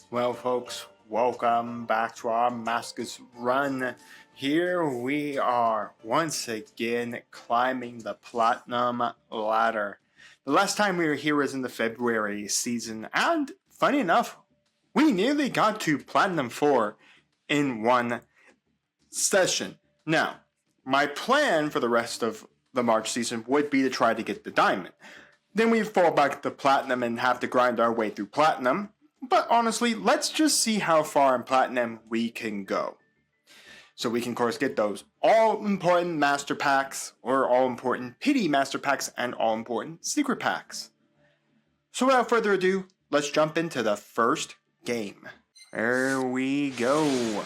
Well, folks, welcome back to our Masochist run. Here we are, once again, climbing the Platinum ladder. The last time we were here was in the February season, and funny enough, we nearly got to Platinum 4 in one session. Now, my plan for the rest of the March season would be to try to get the Diamond. Then we'd fall back to Platinum and have to grind our way through Platinum. But honestly, let's just see how far in Platinum we can go. So we can, of course, get those all-important Master Packs, or all-important Pity Master Packs, and all-important Secret Packs. So without further ado, let's jump into the first game. There we go.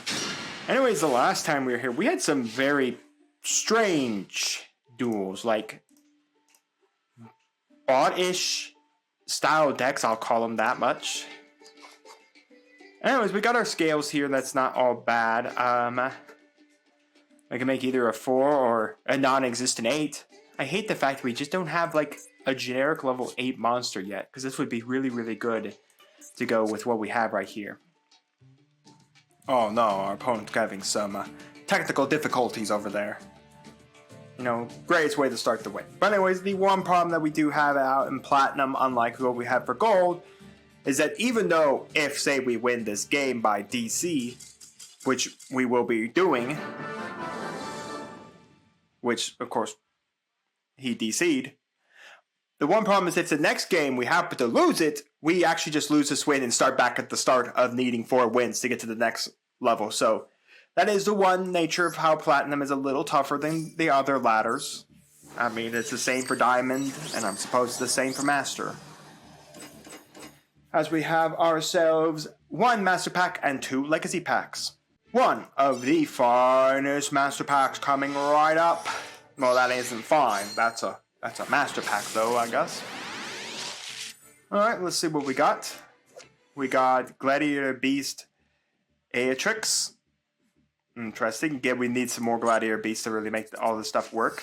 Anyways, the last time we were here, we had some very strange duels, like bot-ish style decks, I'll call them that much. Anyways, we got our scales here. That's not all bad. I can make either a 4 or a non-existent 8. I hate the fact we just don't have like a generic level 8 monster yet, because this would be really, really good to go with what we have right here. Oh no, our opponent's having some technical difficulties over there. You know, greatest way to start the win. But anyways, the one problem that we do have out in Platinum, unlike what we have for Gold, is that even though if, say, we win this game by DC, which we will be doing, which, of course, he DC'd, the one problem is if the next game we happen to lose it, we actually just lose this win and start back at the start of needing 4 wins to get to the next level. So that is the one nature of how Platinum is a little tougher than the other ladders. I mean, it's the same for Diamond, and I'm supposed the same for Master. As we have ourselves 1 Master Pack and 2 Legacy Packs. One of the finest Master Packs coming right up. Well, that isn't fine. That's a Master Pack, though, I guess. Alright, let's see what we got. We got Gladiator Beast Aetrix. Interesting. Again, we need some more Gladiator Beasts to really make all this stuff work.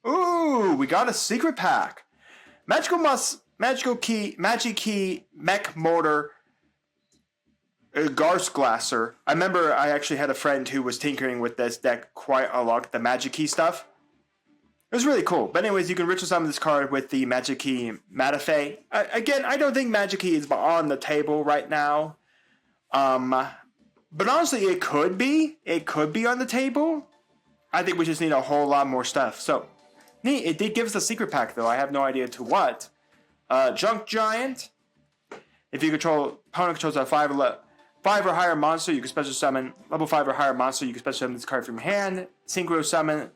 Ooh, we got a Secret Pack. Magical Key, Mech Motor, Garskglasser. I remember I actually had a friend who was tinkering with this deck quite a lot, the Magic Key stuff. It was really cool. But anyways, you can ritual summon this card with the Magic Key Matafei. Again, I don't think Magic Key is on the table right now. But honestly, it could be. It could be on the table. I think we just need a whole lot more stuff. So, neat. It did give us a Secret Pack, though. I have no idea to what. Junk Giant. If you control, opponent controls a 5 or higher monster, you can special summon. Level 5 or higher monster, you can special summon this card from your hand. Synchro summon.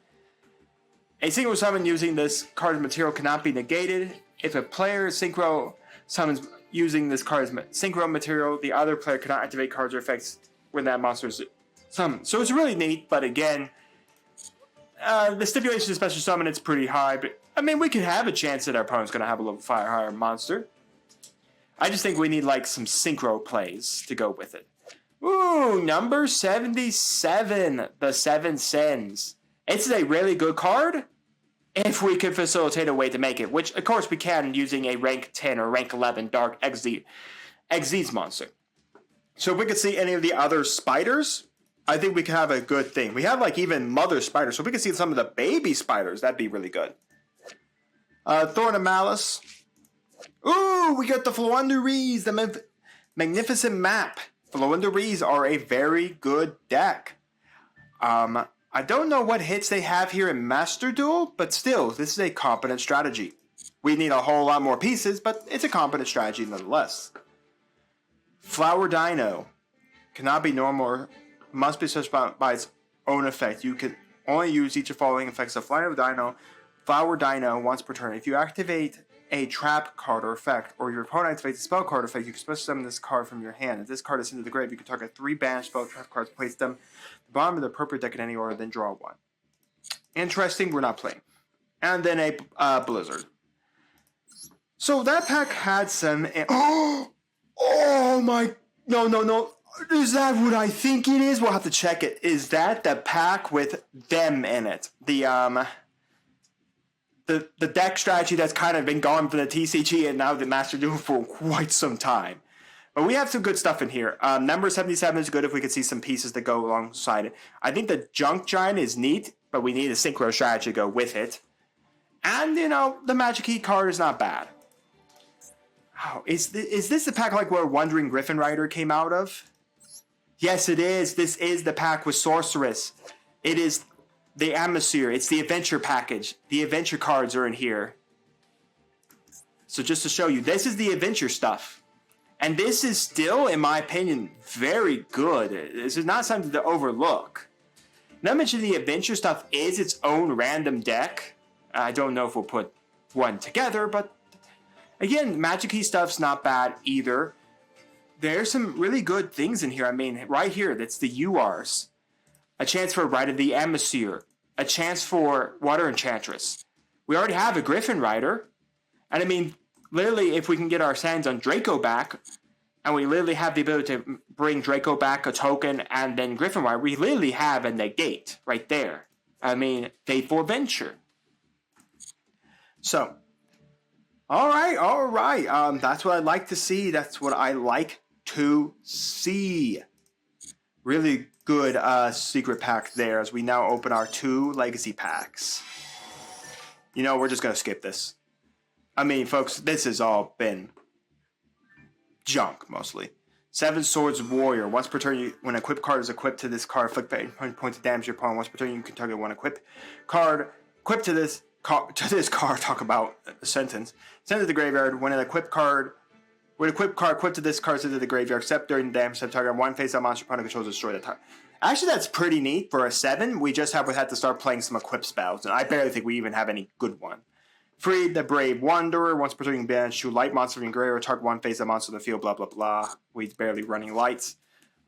A synchro summon using this card's material cannot be negated. If a player synchro summons using this card's synchro material, the other player cannot activate cards or effects when that monster is summoned. So it's really neat, but again, the stipulation to special summon, it's pretty high, but I mean, we could have a chance that our opponent's going to have a level 5 or higher monster. I just think we need, like, some synchro plays to go with it. Ooh, number 77, the 7 Sins. It's a really good card if we could facilitate a way to make it, which, of course, we can using a rank 10 or rank 11 Dark Xyz monster. So if we could see any of the other spiders, I think we could have a good thing. We have, like, even mother spiders, so if we could see some of the baby spiders, that'd be really good. Thorn of Malice. Ooh, we got the Floowandereeze, the magnificent map. Floowandereeze are a very good deck. I don't know what hits they have here in Master Duel, but still, this is a competent strategy. We need a whole lot more pieces, but it's a competent strategy nonetheless. Flower Dino. Cannot be normal or must be such by its own effect. You can only use each of the following effects of Flower Dino once per turn. If you activate a trap card or effect, or your opponent activates a spell card effect, you can special summon this card from your hand. If this card is into the grave, you can target 3 banished spell trap cards, place them at the bottom of the appropriate deck in any order, then draw 1. Interesting, we're not playing. And then a Blizzard. So that pack had some... Oh my... No. Is that what I think it is? We'll have to check it. Is that the pack with them in it? The deck strategy that's kind of been gone from the TCG and now the Master Duel for quite some time. But we have some good stuff in here. Number 77 is good if we could see some pieces that go alongside it. I think the Junk Giant is neat, but we need a synchro strategy to go with it. And, you know, the Magic Key card is not bad. Oh, is this the pack like where Wandering Griffin Rider came out of? Yes, it is. This is the pack with Sorceress. It is the Atmosphere. It's the Adventure package. The Adventure cards are in here. So just to show you, this is the Adventure stuff. And this is still, in my opinion, very good. This is not something to overlook. Not mention the Adventure stuff is its own random deck. I don't know if we'll put one together, but again, Magic Key stuff's not bad either. There's some really good things in here. I mean, right here, that's the URs. A chance for Rite of the Atmosphere. A chance for Water Enchantress. We already have a Griffin Rider. And I mean, literally, if we can get our hands on Draco back, and we literally have the ability to bring Draco back, a token, and then Griffin Rider, we literally have a negate right there. I mean, Fateful Venture. So, all right. That's what I'd like to see. That's what I like to see. Really good secret pack there as we now open our 2 legacy packs. You know, we're just going to skip this. I mean, folks, this has all been junk, mostly. 7 Swords Warrior. Once per turn, when an equipped card is equipped to this card, inflict 8 points of damage to your opponent. Once per turn, you can target one equipped card equipped to this card. Talk about a sentence. Send it to the graveyard. When an equipped card equipped to this card sent to the graveyard, except during the damage, target one face-up monster opponent controls destroy that target. Actually, that's pretty neat for a 7. We just have to start playing some equipped spells, and I barely think we even have any good one. Free the Brave Wanderer. Once per turn, you can banish 2 light monster from your graveyard, target one face-up monster in the field. Blah blah blah. We barely running lights.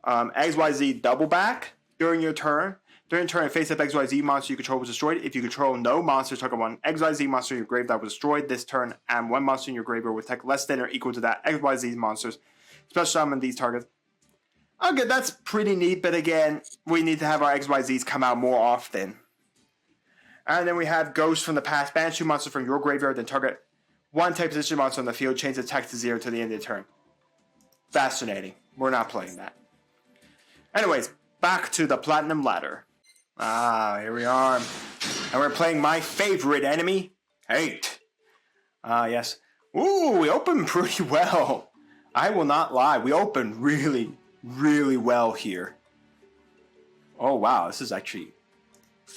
XYZ double back during your turn. During turn, a face-up XYZ monster you control was destroyed. If you control no monsters, target one XYZ monster in your grave that was destroyed this turn, and one monster in your graveyard with attack less than or equal to that XYZ monsters. Special summon these targets. Okay, that's pretty neat, but again, we need to have our XYZs come out more often. And then we have Ghost from the Past. Banish 2 monsters from your graveyard, then target one type position monster on the field. Change the attack to 0 to the end of the turn. Fascinating. We're not playing that. Anyways, back to the Platinum Ladder. Here we are. And we're playing my favorite enemy, Hate. Yes. Ooh, we opened pretty well. I will not lie. We opened really, really well here. Oh, wow. This is actually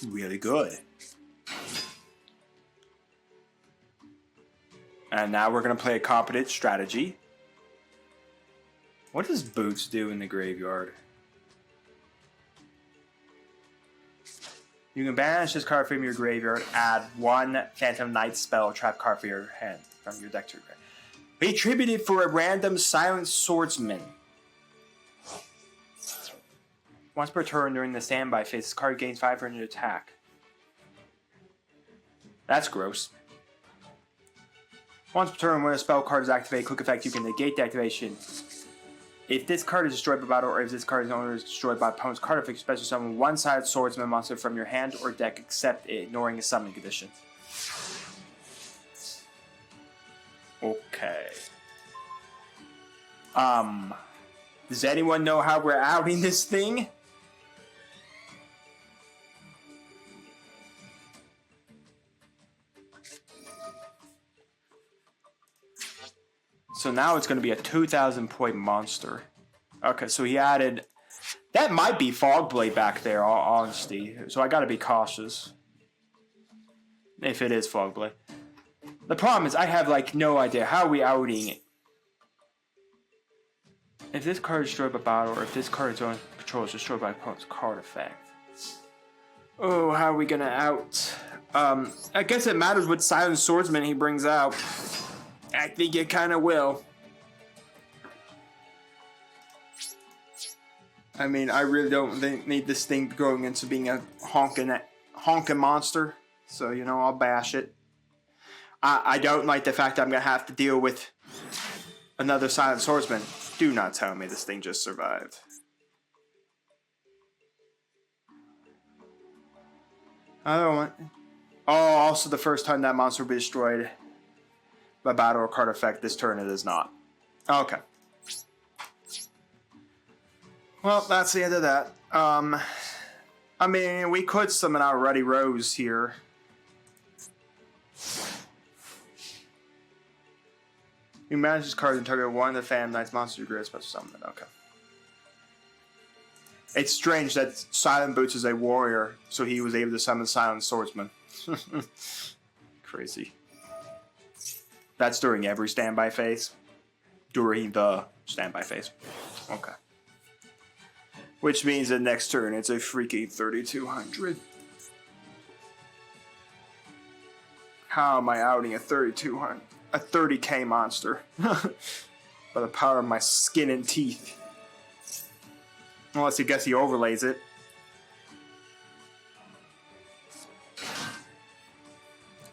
really good. And now we're going to play a competent strategy. What does Boots do in the graveyard? You can banish this card from your graveyard, add 1 Phantom Knight spell trap card for your hand from your deck to your graveyard. Be attributed for a random Silent Swordsman. Once per turn during the standby phase, this card gains 500 attack. That's gross. Once per turn, when a spell card is activated, quick effect, you can negate the activation. If this card is destroyed by battle, or if this card's owner is destroyed by opponent's card effect, special summon 1-sided swordsman monster from your hand or deck, except ignoring a summon condition. Okay. Does anyone know how we're outing this thing? So now it's going to be a 2,000 point monster. Okay, so he added... That might be Fogblade back there, all honesty. So I got to be cautious. If it is Fogblade. The problem is I have like no idea. How are we outing it? If this card is destroyed by battle, or if this card's own control is destroyed by opponent's card effect. Oh, how are we going to out? I guess it matters what Silent Swordsman he brings out. I think it kind of will. I mean, I really don't need this thing growing into being a honking monster. So, you know, I'll bash it. I don't like the fact that I'm going to have to deal with another Silent Swordsman. Do not tell me this thing just survived. I don't want... Oh, also the first time that monster will be destroyed by battle or card effect this turn, it is not. Okay. Well, that's the end of that. I mean, we could summon our Ruddy Rose here. You manage this card and target one of the Phantom Knight's monsters you create a special summon. Okay. It's strange that Silent Boots is a warrior, so he was able to summon Silent Swordsman. Crazy. That's during every standby phase? During the standby phase. Okay. Which means the next turn it's a freaking 3200. How am I outing a 3200? A 30k monster. By the power of my skin and teeth. Unless I guess he overlays it.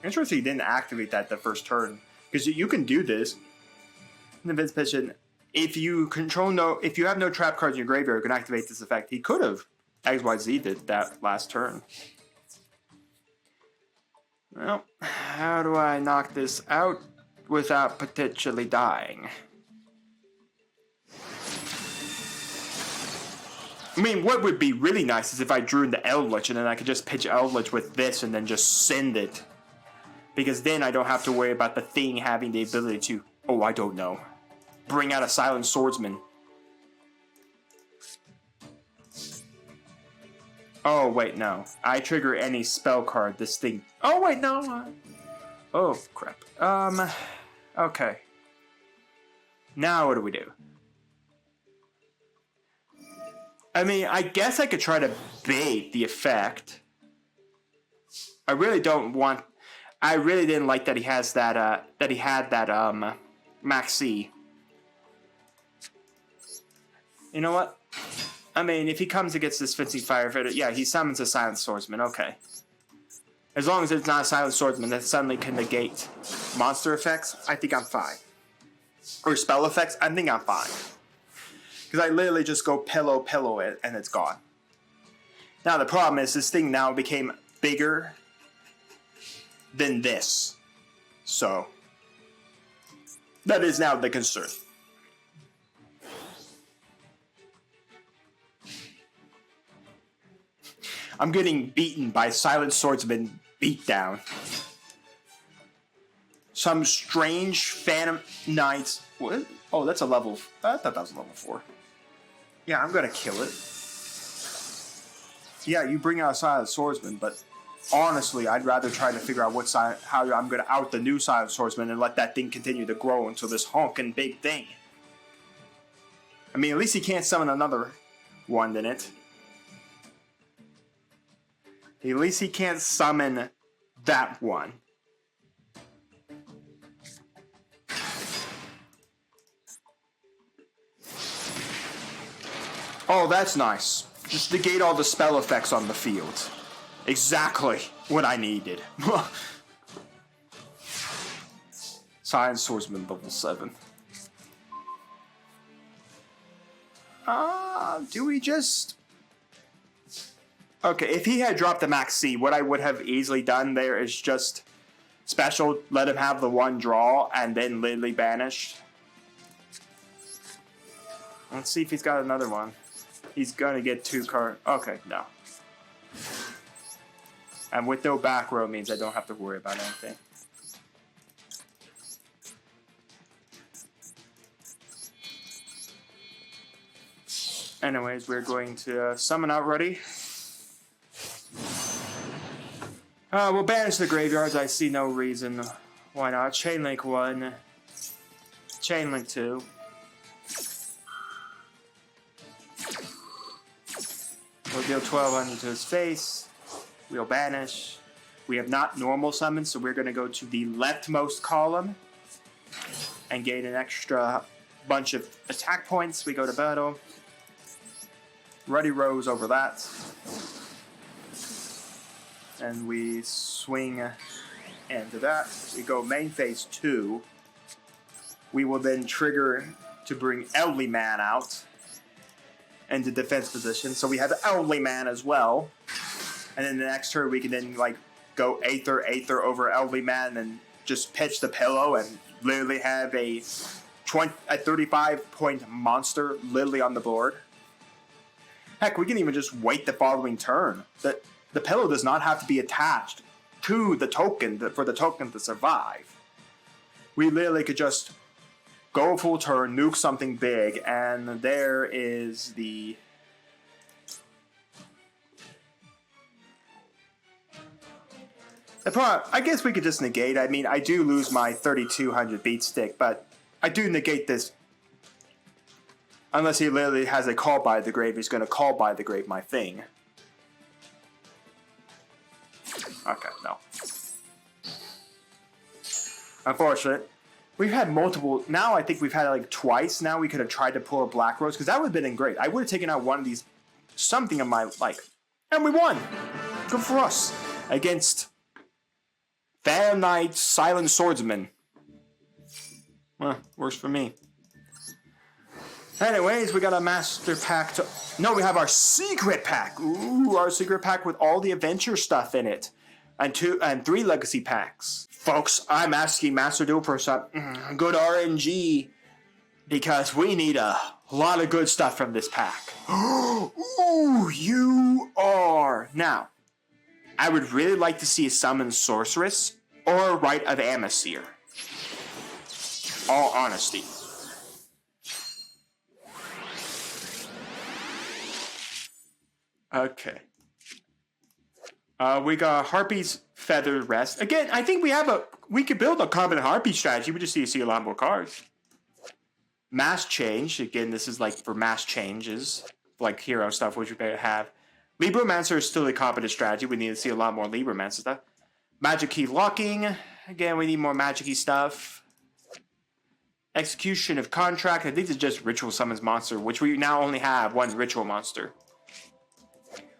Interesting he didn't activate that the first turn. Because you can do this. In the Vince position, if you have no trap cards in your graveyard, you can activate this effect. He could have XYZ'd it that last turn. Well, how do I knock this out without potentially dying? I mean, what would be really nice is if I drew into Eldritch and then I could just pitch Eldritch with this and then just send it. Because then I don't have to worry about the thing having the ability to, oh, I don't know, bring out a Silent Swordsman. Oh, wait, no. I trigger any spell card, this thing... Oh, wait, no. Oh, crap. Okay. Now what do we do? I mean, I guess I could try to bait the effect. I really don't want... I really didn't like that he has that, that he had that, Maxi. You know what? I mean, if he comes against this Fancy Firefighter, yeah, he summons a Silent Swordsman, okay. As long as it's not a Silent Swordsman that suddenly can negate monster effects, I think I'm fine. Or spell effects, I think I'm fine. Because I literally just go pillow it, and it's gone. Now, the problem is, this thing now became bigger than this. So, that is now the concern. I'm getting beaten by Silent Swordsman beatdown. Some strange Phantom Knights. What? Oh, that's a level. I thought that was a level 4. Yeah, I'm gonna kill it. Yeah, you bring out a Silent Swordsman, but honestly, I'd rather try to figure out how I'm gonna out the new Silent Swordsman and let that thing continue to grow into this honking big thing. I mean, at least he can't summon another one in it. At least he can't summon that one. Oh, that's nice. Just negate all the spell effects on the field. Exactly what I needed. Silent Swordsman level 7. Do we just... Okay, if he had dropped the Max C, what I would have easily done there is just special, let him have the one draw, and then literally banished. Let's see if he's got another one. He's gonna get 2 cards. Okay, no. And with no back row means I don't have to worry about anything. Anyways, we're going to summon out ready. We'll banish the graveyards. I see no reason why not. Chainlink 1. Chainlink 2. We'll deal 1200 to his face. We'll banish. We have not normal summons, so we're going to go to the leftmost column and gain an extra bunch of attack points. We go to battle. Ruddy Rose over that. And we swing into that. We go main phase 2. We will then trigger to bring Elderly Man out into defense position. So we have Elderly Man as well. And then the next turn we can then like go Aether over Elderly Man and just pitch the pillow and literally have a 35 point monster literally on the board. Heck, we can even just wait the following turn. The pillow does not have to be attached to the token for the token to survive. We literally could just go full turn, nuke something big, and there is the... I guess we could just negate. I mean, I do lose my 3200 beat stick, but I do negate this. Unless he literally has a call by the grave, he's going to call by the grave my thing. Okay, no. Unfortunate. We've had multiple. Now I think we've had like twice. Now we could have tried to pull a Black Rose, because that would have been great. I would have taken out one of these, something of my like. And we won! Good for us. Against Fair Knight Silent Swordsman. Well, works for me. Anyways, we got a master pack to... No, we have our secret pack. Ooh, our secret pack with all the adventure stuff in it. And 3 legacy packs. Folks, I'm asking Master Duel for some good RNG. Because we need a lot of good stuff from this pack. Ooh, you are. Now, I would really like to see a Summon Sorceress or a Rite of Amasir. All honesty. Okay. We got Harpy's Feathered Rest. Again, I think we could build a common Harpy strategy. We just need to see a lot more cards. Mass Change. Again, this is like for mass changes. Like hero stuff, which we better have. Libromancer is still a competent strategy. We need to see a lot more Libromancer stuff. Magic Key Locking. Again, we need more Magic Key stuff. Execution of Contract. I think it's just Ritual Summons Monster, which we now only have one Ritual Monster.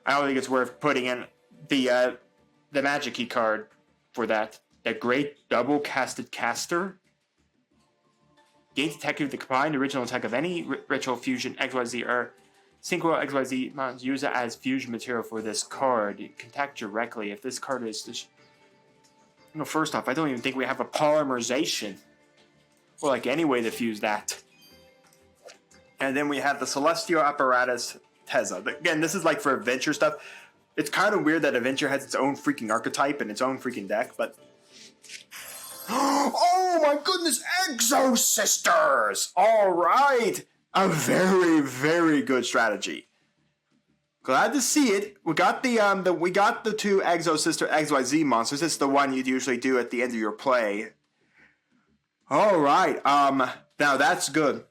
I don't think it's worth putting in the Magic Key card for that. That great double casted caster. Gains attack with the combined original attack of any Ritual Fusion XYZ or Synchro XYZ mons. Use it as fusion material for this card. You can attack directly if this card is... No, first off, I don't even think we have a polymerization. Or like any way to fuse that. And then we have the Celestial Apparatus Teza. Again, this is like for adventure stuff. It's kind of weird that adventure has its own freaking archetype and its own freaking deck, but... Oh my goodness, Exo Sisters! Alright! A very, very good strategy. Glad to see it. We got the 2 Exo Sister XYZ monsters. It's the one you'd usually do at the end of your play. Alright, now that's good.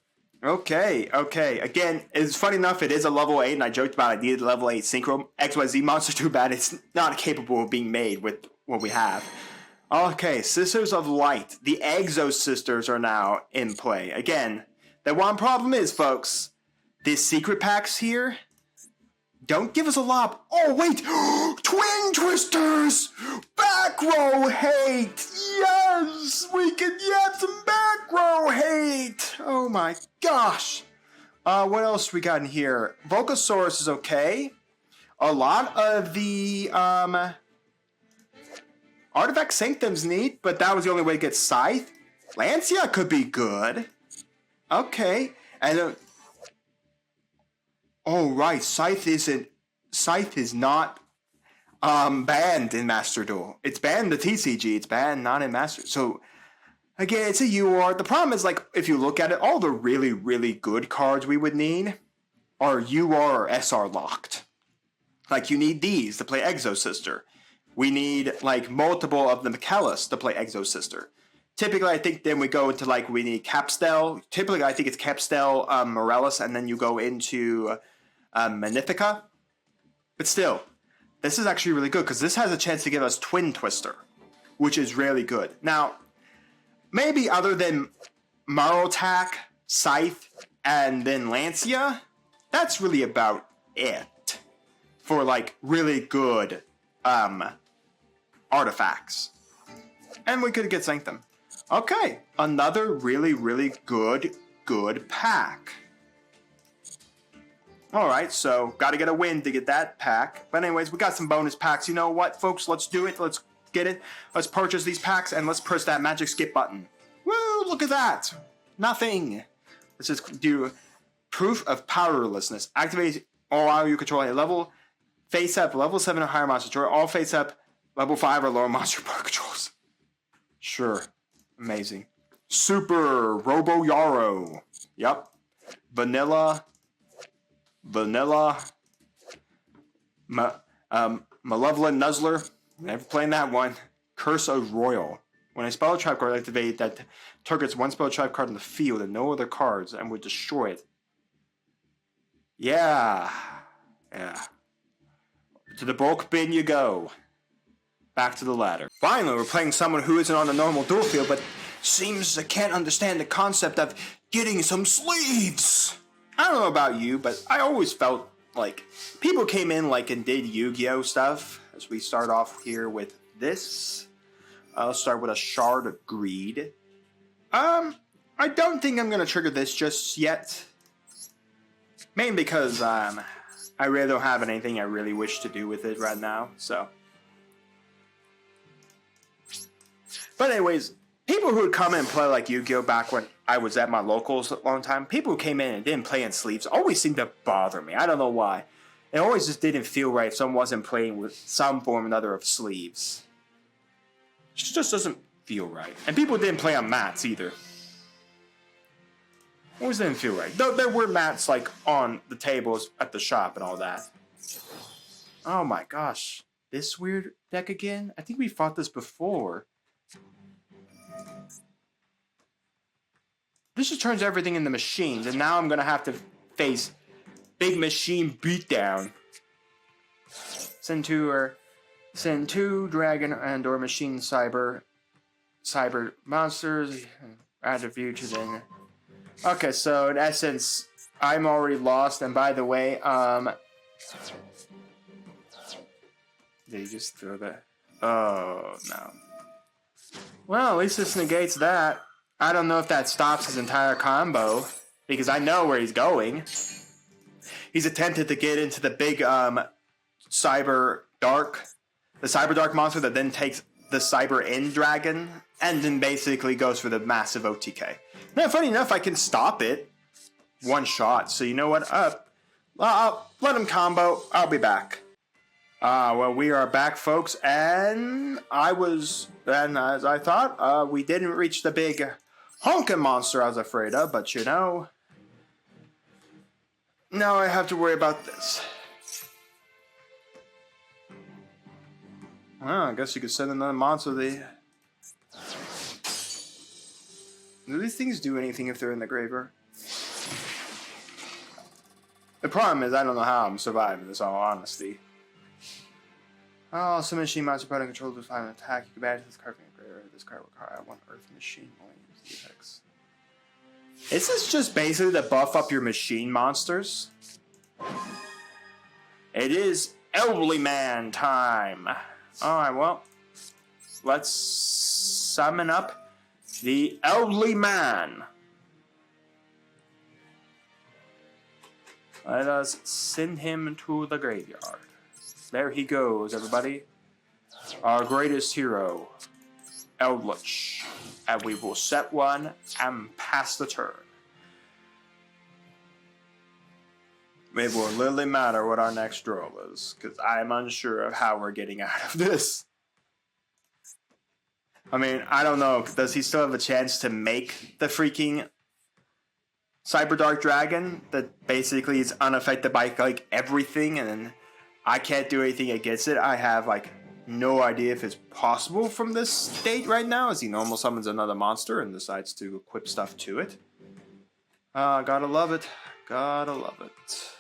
Okay. Again, it's funny enough, it is a level 8, and I joked about I needed a level 8 Synchro XYZ monster. Too bad it's not capable of being made with what we have. Okay, Sisters of Light. The Exo Sisters are now in play. Again, the one problem is, folks, these secret packs here don't give us a lot. Oh, wait! Twin Twisters! Back row hate! Yes! We can get some back row hate! Oh my gosh! What else we got in here? Volcasaurus is okay. A lot of the, Artifact Sanctum's neat, but that was the only way to get Scythe. Lancia could be good. Okay. And, oh, right. Scythe is not banned in Master Duel. It's banned in the TCG. It's banned not in Master. So, again, it's a UR. The problem is, like, if you look at it, all the really, really good cards we would need are UR or SR locked. Like, you need these to play Exo Sister. We need, like, multiple of the Michaelis to play Exo Sister. Typically, I think then we go into, like, we need Capstel. Typically, I think it's Capstel, Morellis, and then you go into Magnifica. But still, this is actually really good, because this has a chance to give us Twin Twister, which is really good. Now, maybe other than Marotac, Scythe, and then Lancia, that's really about it for, like, really good artifacts. And we could get Sanctum. Okay, another really, really good pack. Alright, so gotta get a win to get that pack. But anyways, we got some bonus packs. You know what, folks? Let's do it. Let's get it. Let's purchase these packs and let's press that magic skip button. Woo, look at that. Nothing. Let's just do Proof of Powerlessness. Activate All while you control a level face up, level 7 or higher monster control. All face up, level 5 or lower monster power controls. Sure. Amazing. Super Robo Yarrow. Yep. Vanilla. Malevolent Nuzzler. Never playing that one. Curse of Royal. When a spell trap card activates, that targets one spell trap card in the field and no other cards and would destroy it. Yeah. To the bulk bin you go. Back to the ladder. Finally, we're playing someone who isn't on a normal duel field, but seems to can't understand the concept of getting some sleeves. I don't know about you, but I always felt like people came in like and did Yu-Gi-Oh stuff. As we start off here with this. I'll start with a Shard of Greed. I don't think I'm going to trigger this just yet. Mainly because I really don't have anything I really wish to do with it right now, so. But anyways, people who would come in and play like Yu-Gi-Oh back when I was at my locals a long time, people who came in and didn't play in sleeves always seemed to bother me. I don't know why. It always just didn't feel right if someone wasn't playing with some form or another of sleeves. It just doesn't feel right. And people didn't play on mats either. Always didn't feel right. There were mats like on the tables at the shop and all that. Oh my gosh. This weird deck again? I think we fought this before. This just turns everything into machines, and now I'm going to have to face Big Machine Beatdown. Send two Dragon and or Machine Cyber monsters. Add a view to the... Okay, so in essence, I'm already lost, and by the way, did he just throw that? Oh, no. Well, at least this negates that. I don't know if that stops his entire combo, because I know where he's going. He's attempted to get into the big Cyber Dark monster that then takes the Cyber End Dragon, and then basically goes for the massive OTK. Now, funny enough, I can stop it. One shot, so you know what? I'll let him combo. I'll be back. Well, we are back, folks, and as I thought, we didn't reach the big honking monster I was afraid of, but you know, now I have to worry about this. Well, I guess you could send another monster. Do these things do anything if they're in the graveyard? The problem is I don't know how I'm surviving this, all honesty. Oh, some machine monster put in control of this final attack. You can banish this card from your graveyard. This card will require one Earth machine. Only use the effects. Is this just basically to buff up your machine monsters? It is Elderly Man time. Alright, well, let's summon up the Elderly Man. Let us send him to the graveyard. There he goes, everybody. Our greatest hero, Eldritch. And we will set one and pass the turn. It will literally matter what our next draw is, because I'm unsure of how we're getting out of this. I mean, I don't know. Does he still have a chance to make the freaking Cyber Dark Dragon that basically is unaffected by like everything, and then I can't do anything against it? I have like no idea if it's possible from this state right now, as he normal summons another monster and decides to equip stuff to it. Gotta love it. Gotta love it.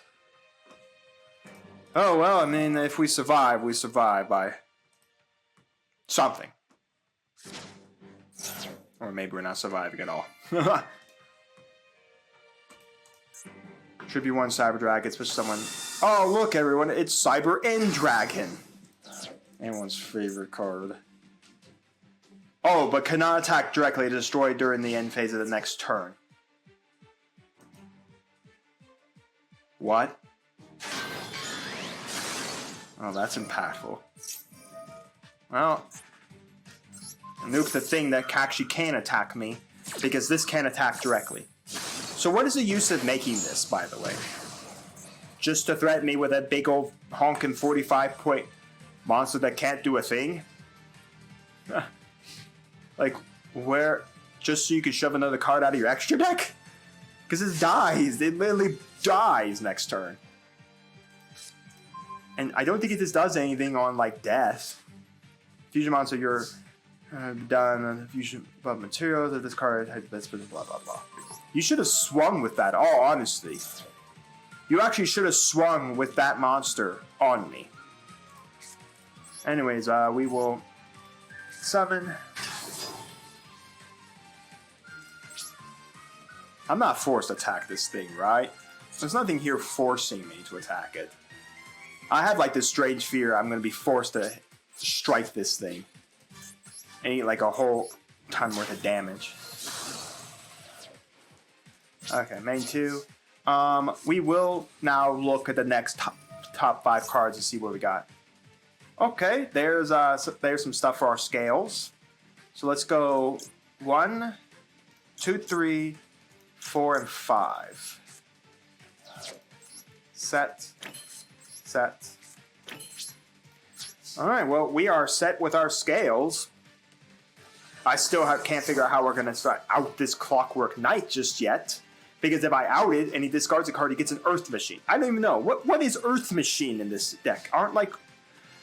Oh, well, I mean, if we survive by something. Or maybe we're not surviving at all. Tribute 1 Cyber Dragon, especially someone... Oh, look, everyone, it's Cyber End Dragon. Anyone's favorite card. Oh, but cannot attack directly to destroy during the end phase of the next turn. What? Oh, that's impactful. Well, nuke the thing that actually can attack me, because this can attack directly. So what is the use of making this, by the way? just to threaten me with a big old honking 45-point monster that can't do a thing? Like, where? Just so you can shove another card out of your extra deck? Because it dies. It literally dies next turn. And I don't think it just does anything on, like, death. Fusion monster, you're done. Fusion above materials that this card has best blah blah blah. You should have swung with that, all honesty. You actually should have swung with that monster on me. Anyways, we will summon. I'm not forced to attack this thing, right? There's nothing here forcing me to attack it. I have like this strange fear I'm going to be forced to strike this thing and eat like a whole ton worth of damage. Okay, main 2. We will now look at the next top 5 cards and see what we got. Okay, there's some stuff for our scales. So let's go 1, 2, 3, 4, and 5. Set. Alright, well, we are set with our scales. I still can't figure out how we're going to start out this Clockwork Knight just yet. Because if I out it and he discards a card, he gets an Earth Machine. I don't even know. What is Earth Machine in this deck? Aren't like...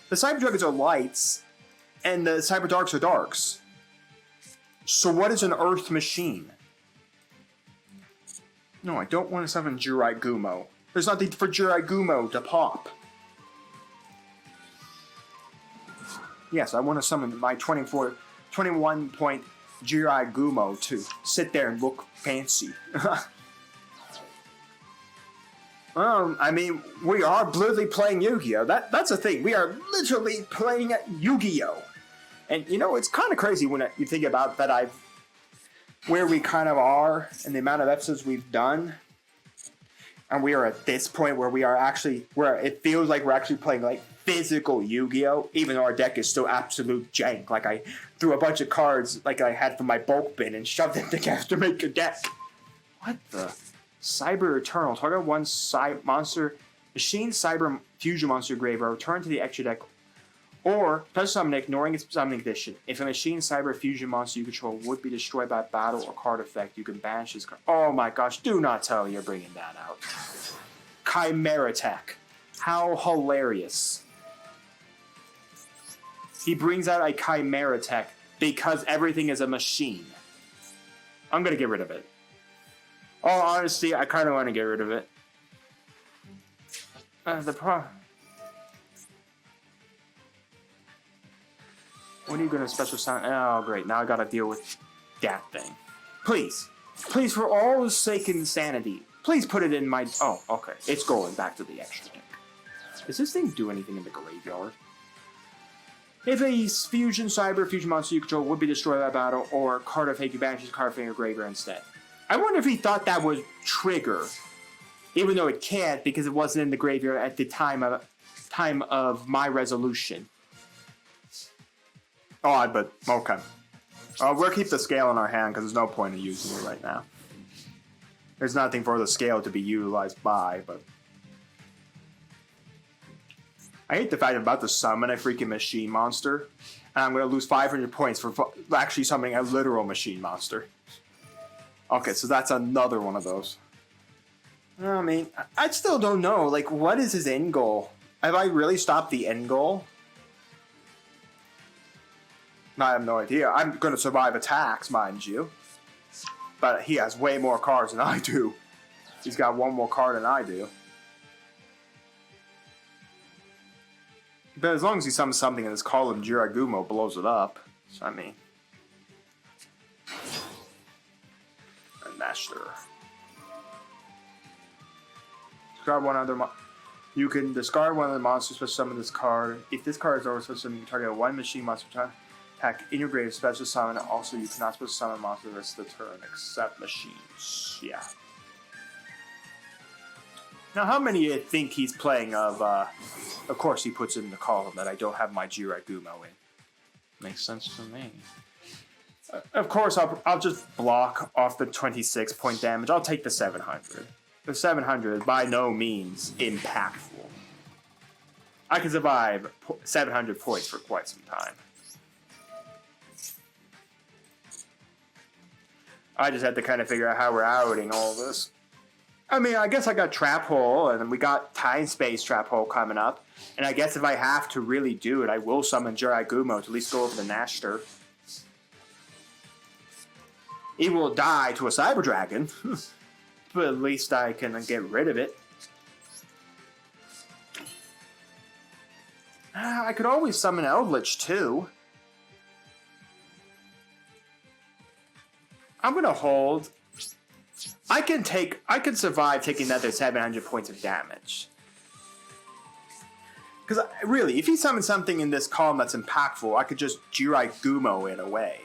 The Cyber Dragons are lights, and the Cyber Darks are darks. So what is an Earth Machine? No, I don't want to summon YuGiOh. There's nothing for YuGiOh to pop. Yes, I want to summon my 21-point YuGiOh to sit there and look fancy. I mean, we are literally playing Yu-Gi-Oh! That's the thing. We are literally playing Yu-Gi-Oh! And, you know, it's kind of crazy when you think about that where we kind of are and the amount of episodes we've done. And we are at this point where we are actually, where it feels like we're actually playing, like, physical Yu-Gi-Oh! Even though our deck is still absolute jank. Like, I threw a bunch of cards like I had from my bulk bin and shoved them together to make a deck. What the... Cyber Eternal. Target one monster, machine cyber fusion monster graveyard. Return to the extra deck. Or, special summon ignoring its summoning condition. If a machine cyber fusion monster you control would be destroyed by battle or card effect, you can banish this card. Oh my gosh, do not tell me you're bringing that out. Chimera Tech. How hilarious. He brings out a Chimera Tech because everything is a machine. I'm going to get rid of it. Oh, honestly, I kind of want to get rid of it. When are you going to special summon? Oh, great. Now I got to deal with that thing. Please. Please, for all the sake of insanity, please put it in my... Oh, okay. It's going back to the extra deck. Does this thing do anything in the graveyard? If a fusion monster you control would be destroyed by battle, or card of fake, you banish card from your graveyard instead. I wonder if he thought that would trigger, even though it can't because it wasn't in the graveyard at the time of my resolution. Odd, but okay. We'll keep the scale in our hand because there's no point in using it right now. There's nothing for the scale to be utilized by, but... I hate the fact I'm about to summon a freaking machine monster, and I'm going to lose 500 points for actually summoning a literal machine monster. Okay, so that's another one of those. I mean, I still don't know. Like, what is his end goal? Have I really stopped the end goal? I have no idea. I'm going to survive attacks, mind you. But he has way more cards than I do. He's got one more card than I do. But as long as he summons something in this column, YuGiOh blows it up. So, I mean... Master. Discard one other you can discard one of the monsters, special summon this card. If this card is over special summon, you target one machine monster attack in your grave, special summon. Also, you cannot special summon monster the rest of the turn except machines. Yeah. Now, how many do you think he's playing of course, he puts it in the column that I don't have my YuGiOh in. Makes sense to me. Of course, I'll just block off the 26 point damage. I'll take the 700. the 700 is by no means impactful. I can survive 700 points for quite some time. I just had to kind of figure out how we're outing all this. I mean, I guess I got Trap Hole, and then we got Time Space Trap Hole coming up. And I guess if I have to really do it, I will summon YuGiOh to at least go over the Nashter. He will die to a Cyber Dragon, but at least I can get rid of it. I could always summon Eldritch too. I'm gonna hold. I can survive taking another 700 points of damage. Because really, if he summons something in this column that's impactful, I could just YuGiOh it away.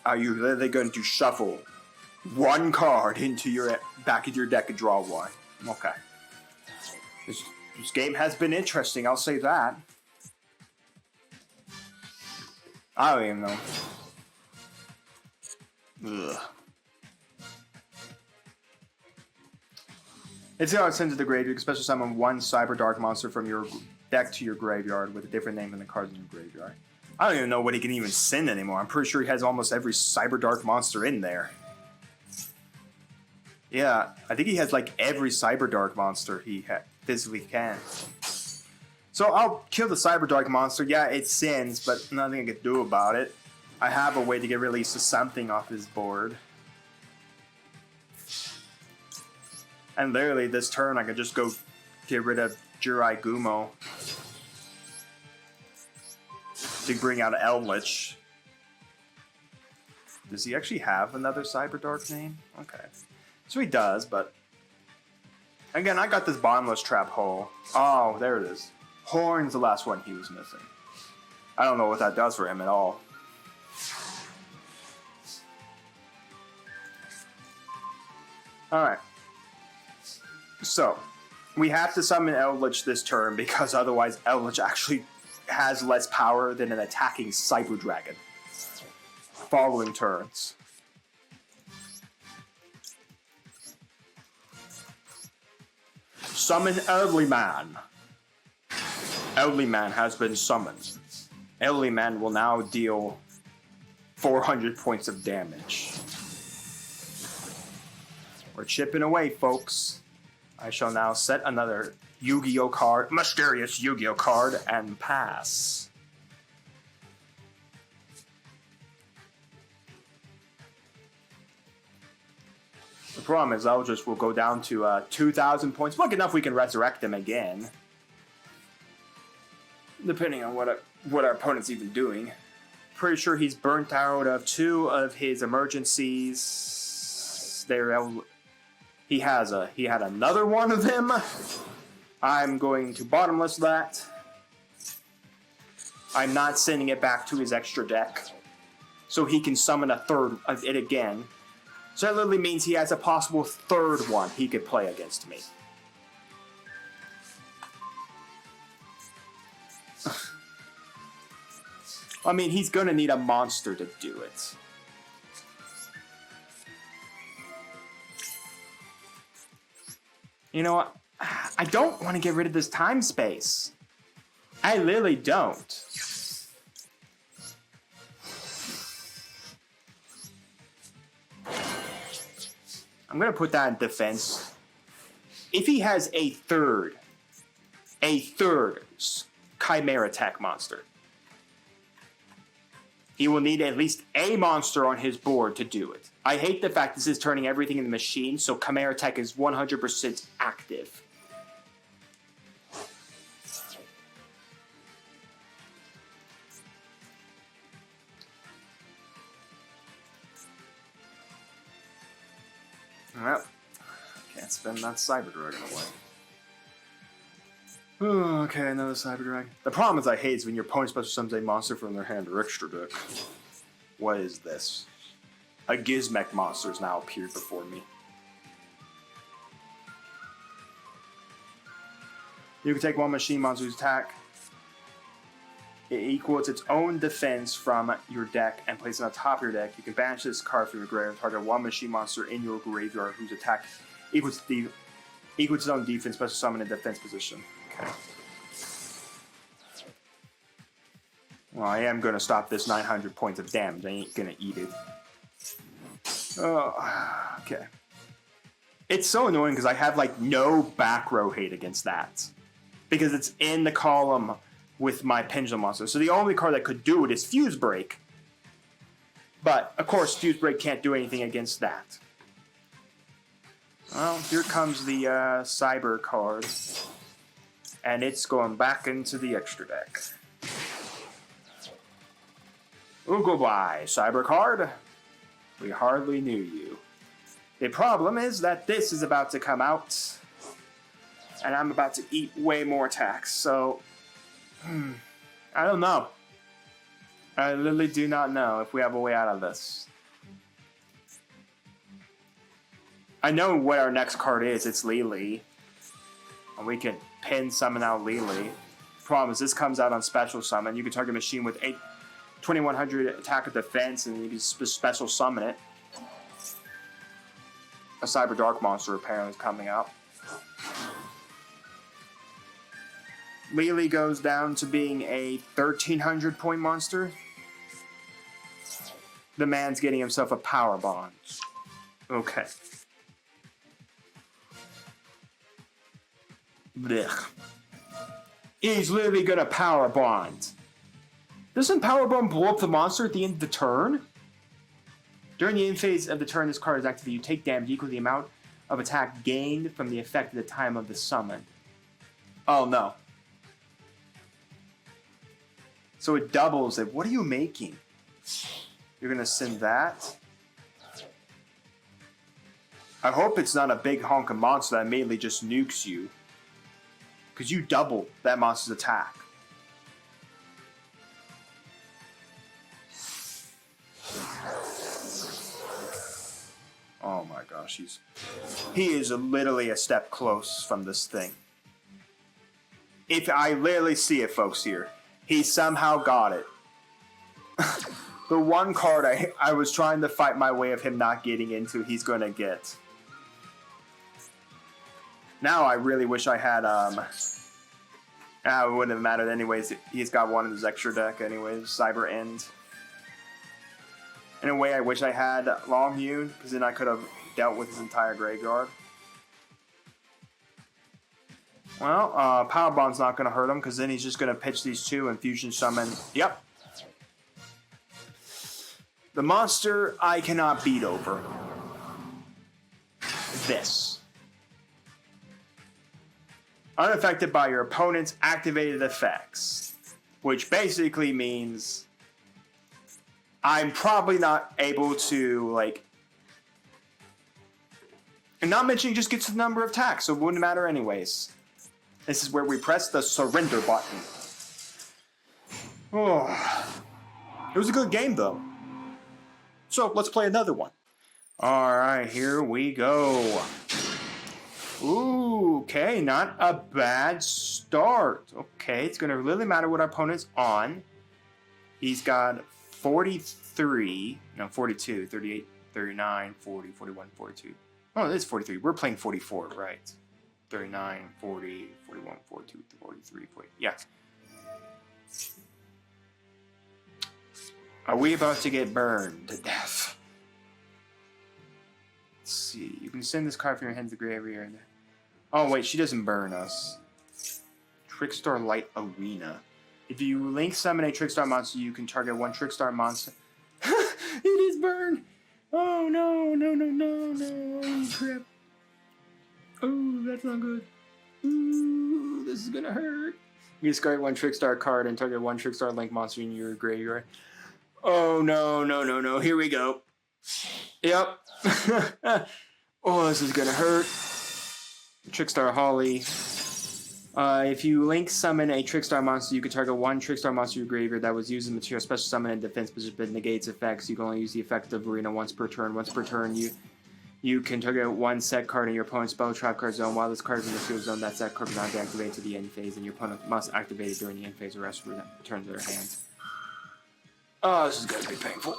Are you literally going to shuffle one card into your back of your deck and draw one? Okay. This game has been interesting, I'll say that. I don't even know. Ugh. It's how it sends to the graveyard. You can special summon one Cyber Dark monster from your deck to your graveyard with a different name than the cards in your graveyard. I don't even know what he can even send anymore. I'm pretty sure he has almost every Cyber Dark monster in there. Yeah, I think he has like every Cyber Dark monster he physically can. So I'll kill the Cyber Dark monster. Yeah, it sins, but nothing I can do about it. I have a way to get released to something off his board. And literally this turn I can just go get rid of YuGiOh to bring out Eldritch. Does he actually have another Cyber Dark name? Okay. So he does, but again, I got this bottomless trap hole. Oh, there it is. Horn's the last one he was missing. I don't know what that does for him at all. Alright. So, we have to summon Eldritch this turn because otherwise Eldritch actually has less power than an attacking Cyber Dragon. Following turns. Summon Elderly Man. Elderly Man has been summoned. Elderly Man will now deal 400 points of damage. We're chipping away, folks. I shall now set another YuGiOh card, mysterious YuGiOh card, and pass. The problem is Eldritch will go down to 2,000 points. Look, enough we can resurrect him again. Depending on what our opponent's even doing. Pretty sure he's burnt out of 2 of his emergencies. He had another one of them. I'm going to bottomless that. I'm not sending it back to his extra deck. So he can summon a third of it again. So that literally means he has a possible third one he could play against me. I mean, he's gonna need a monster to do it. You know what? I don't want to get rid of this time space. I literally don't. I'm gonna put that in defense. If he has a third Chimera Tech monster, he will need at least a monster on his board to do it. I hate the fact this is turning everything in the machine, so Chimera Tech is 100% active. Well, can't spend that Cyber Dragon away. Oh, okay, another Cyber Dragon. The problem is I hate is when your opponent special summons a monster from their hand or extra deck. What is this? A Gizmek monster has now appeared before me. You can take one machine monster's attack. It equals its own defense from your deck and place it on top of your deck. You can banish this card from your graveyard and target one machine monster in your graveyard whose attack equals its own defense, special summon in defense position. Okay. Well, I am going to stop this 900 points of damage. I ain't going to eat it. Oh, okay. It's so annoying because I have, like, no back row hate against that. Because it's in the column with my Pendulum Monster. So the only card that could do it is Fuse Break. But, of course, Fuse Break can't do anything against that. Well, here comes the Cyber card. And it's going back into the extra deck. Ooh, goodbye, Cyber card. We hardly knew you. The problem is that this is about to come out. And I'm about to eat way more tax, so... I don't know. I literally do not know if we have a way out of this. I know what our next card is. It's Lily. And we can pin summon out Lily. Problem is, this comes out on special summon. You can target a machine with 2100 attack or defense, and you can special summon it. A Cyber Dark Monster apparently is coming out. Lily goes down to being a 1300 point monster. The man's getting himself a power bond. Okay. Blech. He's literally gonna power bond. Doesn't power bond blow up the monster at the end of the turn? During the end phase of the turn this card is activated, you take damage equal to the amount of attack gained from the effect at the time of the summon. Oh no. So it doubles it. What are you making? You're gonna send that? I hope it's not a big honking monster that immediately just nukes you. Because you double that monster's attack. Oh my gosh, he is literally a step close from this thing. If I literally see it, folks, here. He somehow got it. The one card I was trying to fight my way of him not getting into, he's going to get. Now I really wish I had, it wouldn't have mattered anyways. He's got one in his extra deck anyways, Cyber End. In a way, I wish I had Long Yun, because then I could have dealt with his entire graveyard. Well, Power Bond's not going to hurt him, because then he's just going to pitch these two and Fusion Summon. Yep. The monster I cannot beat over. This. Unaffected by your opponent's activated effects. Which basically means I'm probably not able to, like... And not mentioning he just gets the number of attacks, so it wouldn't matter anyways. This is where we press the surrender button. Oh. It was a good game, though. So, let's play another one. Alright, here we go. Ooh, okay, not a bad start. Okay, it's going to really matter what our opponent's on. He's got 42, 38, 39, 40, 41, 42. Oh, it is 43. We're playing 44, right? 39, 40, 41, 42, 43, 40. Yeah. Are we about to get burned to death? Let's see. You can send this card from your hand to the graveyard. Oh, wait. She doesn't burn us. Trickstar Light Arena. If you link summon a Trickstar monster, you can target one Trickstar monster. It is burned! Oh, no, crap. Oh, that's not good. Ooh, this is gonna hurt. You discard one Trickstar card and target one Trickstar Link monster in your graveyard. Oh, no. Here we go. Yep. Oh, this is gonna hurt. Trickstar Holly. If you link summon a Trickstar monster, you can target one Trickstar monster in your graveyard that was used in material special summon and defense position but negates effects. You can only use the effect of Arena once per turn. Once per turn, you You can target one set card in your opponent's spell trap card zone. While this card is in the field zone, that set card is not deactivated to the end phase, and your opponent must activate it during the end phase or rest return to their hands. Oh, this is going to be painful.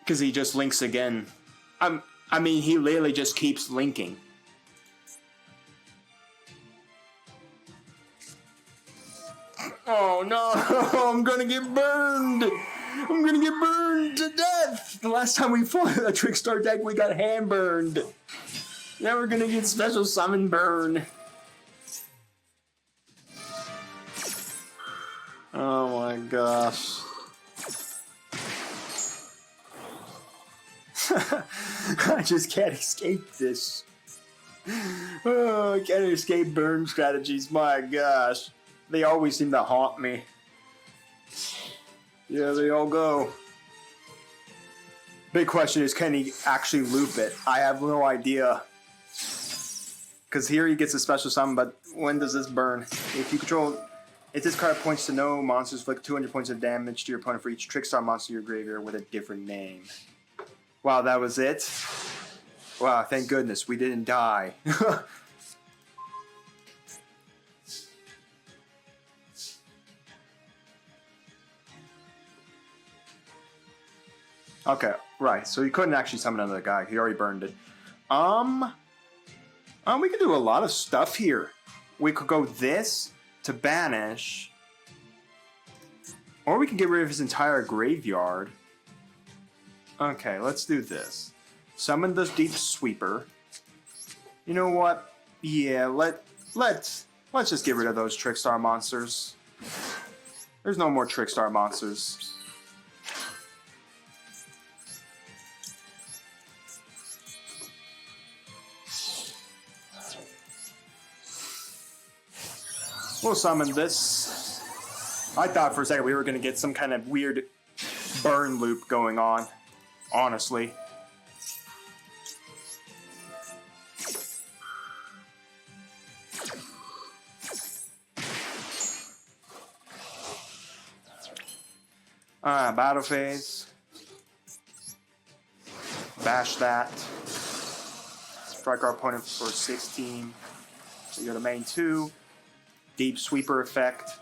Because he just links again. I mean, he literally just keeps linking. Oh no, I'm gonna get burned! I'm gonna get burned to death! The last time we fought a Trickstar deck, we got hand burned. Now we're gonna get special summon burn. Oh my gosh. I just can't escape this. Oh, I can't escape burn strategies, my gosh. They always seem to haunt me. Yeah, they all go. Big question is, can he actually loop it? I have no idea. Because here he gets a special summon, but when does this burn? If you control... If this card points to no monsters, inflict 200 points of damage to your opponent for each Trickstar monster in your graveyard with a different name. Wow, that was it? Wow, thank goodness we didn't die. Okay, right, so he couldn't actually summon another guy. He already burned it. We could do a lot of stuff here. We could go this to banish. Or we can get rid of his entire graveyard. Okay, let's do this. Summon this Deep Sweeper. You know what? Yeah, let's just get rid of those Trickstar monsters. There's no more Trickstar monsters. We'll summon this. I thought for a second we were going to get some kind of weird burn loop going on. Honestly. Battle phase. Bash that. Strike our opponent for 16. We go to main 2. Deep Sweeper effect.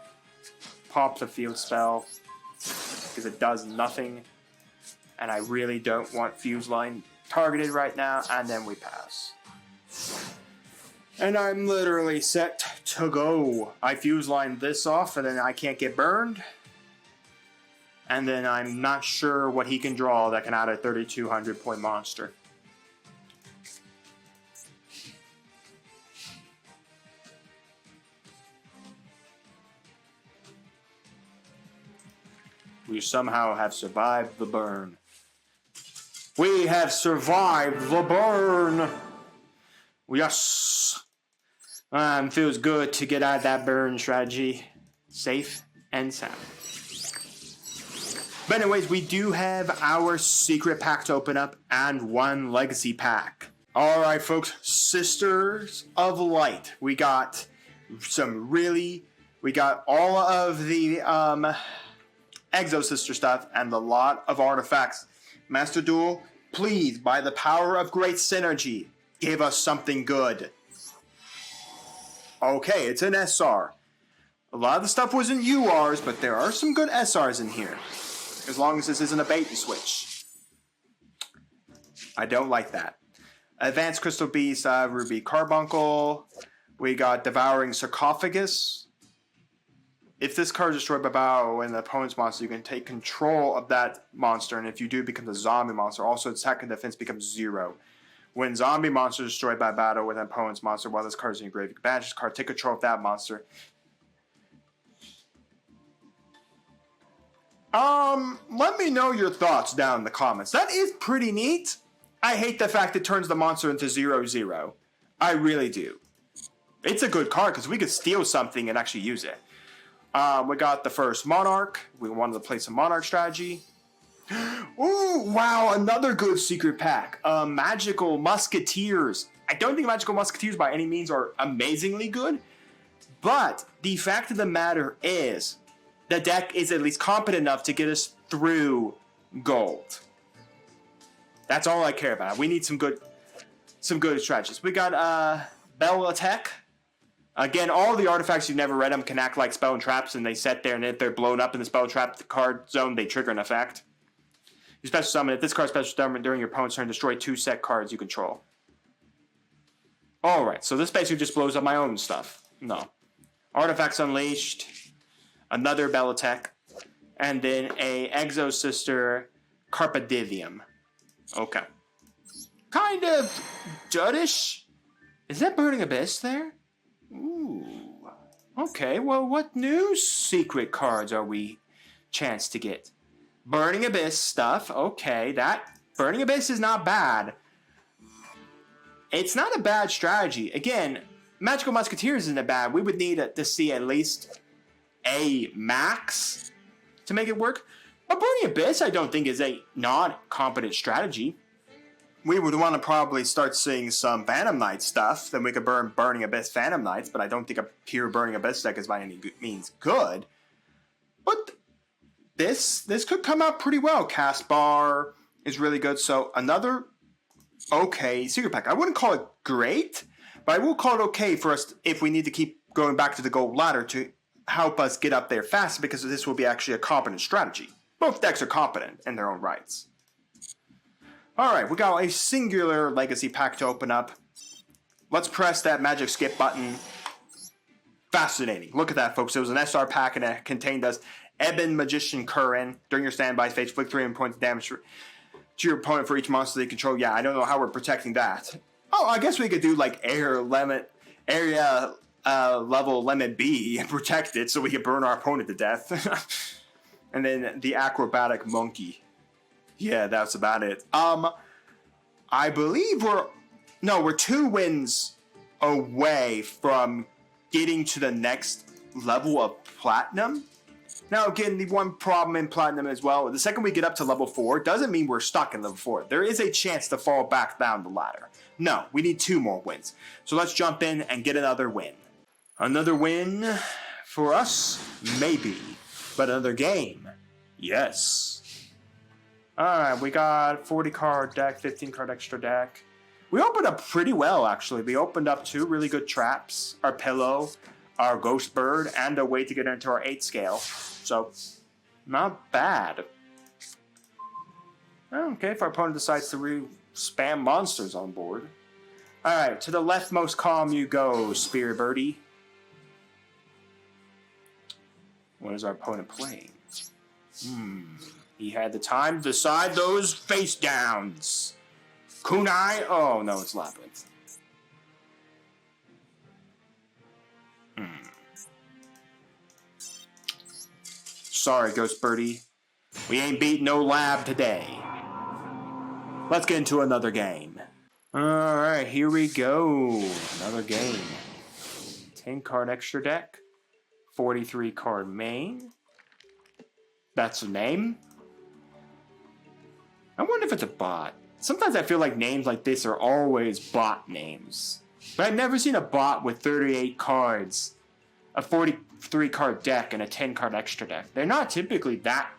Pop the field spell. Because it does nothing. And I really don't want Fuse Line targeted right now. And then we pass. And I'm literally set to go. I Fuse Line this off and then I can't get burned. And then I'm not sure what he can draw that can add a 3,200 point monster. We somehow have survived the burn. We have survived the burn! Yes! Feels good to get out of that burn strategy. Safe and sound. But anyways, we do have our secret pack to open up and one legacy pack. Alright folks, Sisters of Light. We got all of the Exo Sister stuff and a lot of artifacts. Master Duel, please, by the power of great synergy, give us something good. Okay, it's an SR. A lot of the stuff wasn't URs, but there are some good SRs in here. As long as this isn't a bait and switch. I don't like that. Advanced Crystal Beast, Ruby Carbuncle. We got Devouring Sarcophagus. If this card is destroyed by battle and the opponent's monster, you can take control of that monster, and if you do, it becomes a zombie monster. Also, attack and defense becomes 0. When zombie monster is destroyed by battle with an opponent's monster while this card is in your grave, you can banish this card, take control of that monster. Let me know your thoughts down in the comments. That is pretty neat. I hate the fact it turns the monster into 0/0. I really do. It's a good card because we could steal something and actually use it. We got the first Monarch. We wanted to play some Monarch strategy. Ooh, wow, another good secret pack. Magical Musketeers. I don't think Magical Musketeers by any means are amazingly good, but the fact of the matter is, the deck is at least competent enough to get us through gold. That's all I care about. We need some good strategies. We got Bell Attack. Again, all the artifacts you've never read them can act like spell and traps, and they sit there, and if they're blown up in the spell and trap card zone, they trigger an effect. You special summon. If this card special summon during your opponent's turn, destroy 2 set cards you control. Alright, so this basically just blows up my own stuff. No. Artifacts Unleashed, another Bell Attack, and then a Exo Sister Carpedivium. Okay. Kind of duddish. Is that Burning Abyss there? Ooh. Okay, well, what new secret cards are we chance to get? Burning Abyss stuff. Okay, that Burning Abyss is not bad. It's not a bad strategy. Again, Magical Musketeers isn't bad. We would need to see at least a max to make it work. But Burning Abyss, I don't think, is a non-competent strategy. We would want to probably start seeing some Phantom Knight stuff. Then we could burn Burning Abyss Phantom Knights, but I don't think a pure Burning Abyss deck is by any means good. But this could come out pretty well. Cast Bar is really good. So another okay secret pack. I wouldn't call it great, but I will call it okay for us if we need to keep going back to the gold ladder to help us get up there fast, because this will be actually a competent strategy. Both decks are competent in their own rights. Alright, we got a singular legacy pack to open up. Let's press that magic skip button. Fascinating. Look at that, folks. It was an SR pack and it contained us Ebon Magician Curran. During your standby phase, inflict 3 points of damage to your opponent for each monster they control. Yeah, I don't know how we're protecting that. Oh, I guess we could do like area level lemon B and protect it so we can burn our opponent to death. And then the acrobatic monkey. Yeah, that's about it. I believe we're 2 wins away from getting to the next level of platinum. Now, again, the one problem in platinum as well, the second we get up to level 4, doesn't mean we're stuck in level 4. There is a chance to fall back down the ladder. No, we need 2 more wins. So let's jump in and get another win. Another win for us? Maybe. But another game? Yes. Alright, we got 40 card deck, 15 card extra deck. We opened up pretty well, actually. We opened up 2 really good traps. Our pillow, our ghost bird, and a way to get into our 8 scale. So, not bad. Okay, if our opponent decides to spam monsters on board. Alright, to the leftmost column you go, Spear Birdie. What is our opponent playing? He had the time to decide those face downs. Kunai? Oh, no, it's Labyrinth. Sorry, Ghost Birdie. We ain't beat no lab today. Let's get into another game. Alright, here we go. Another game. 10 card extra deck. 43 card main. That's the name. I wonder if it's a bot. Sometimes I feel like names like this are always bot names. But I've never seen a bot with 38 cards, a 43 card deck, and a 10 card extra deck. They're not typically that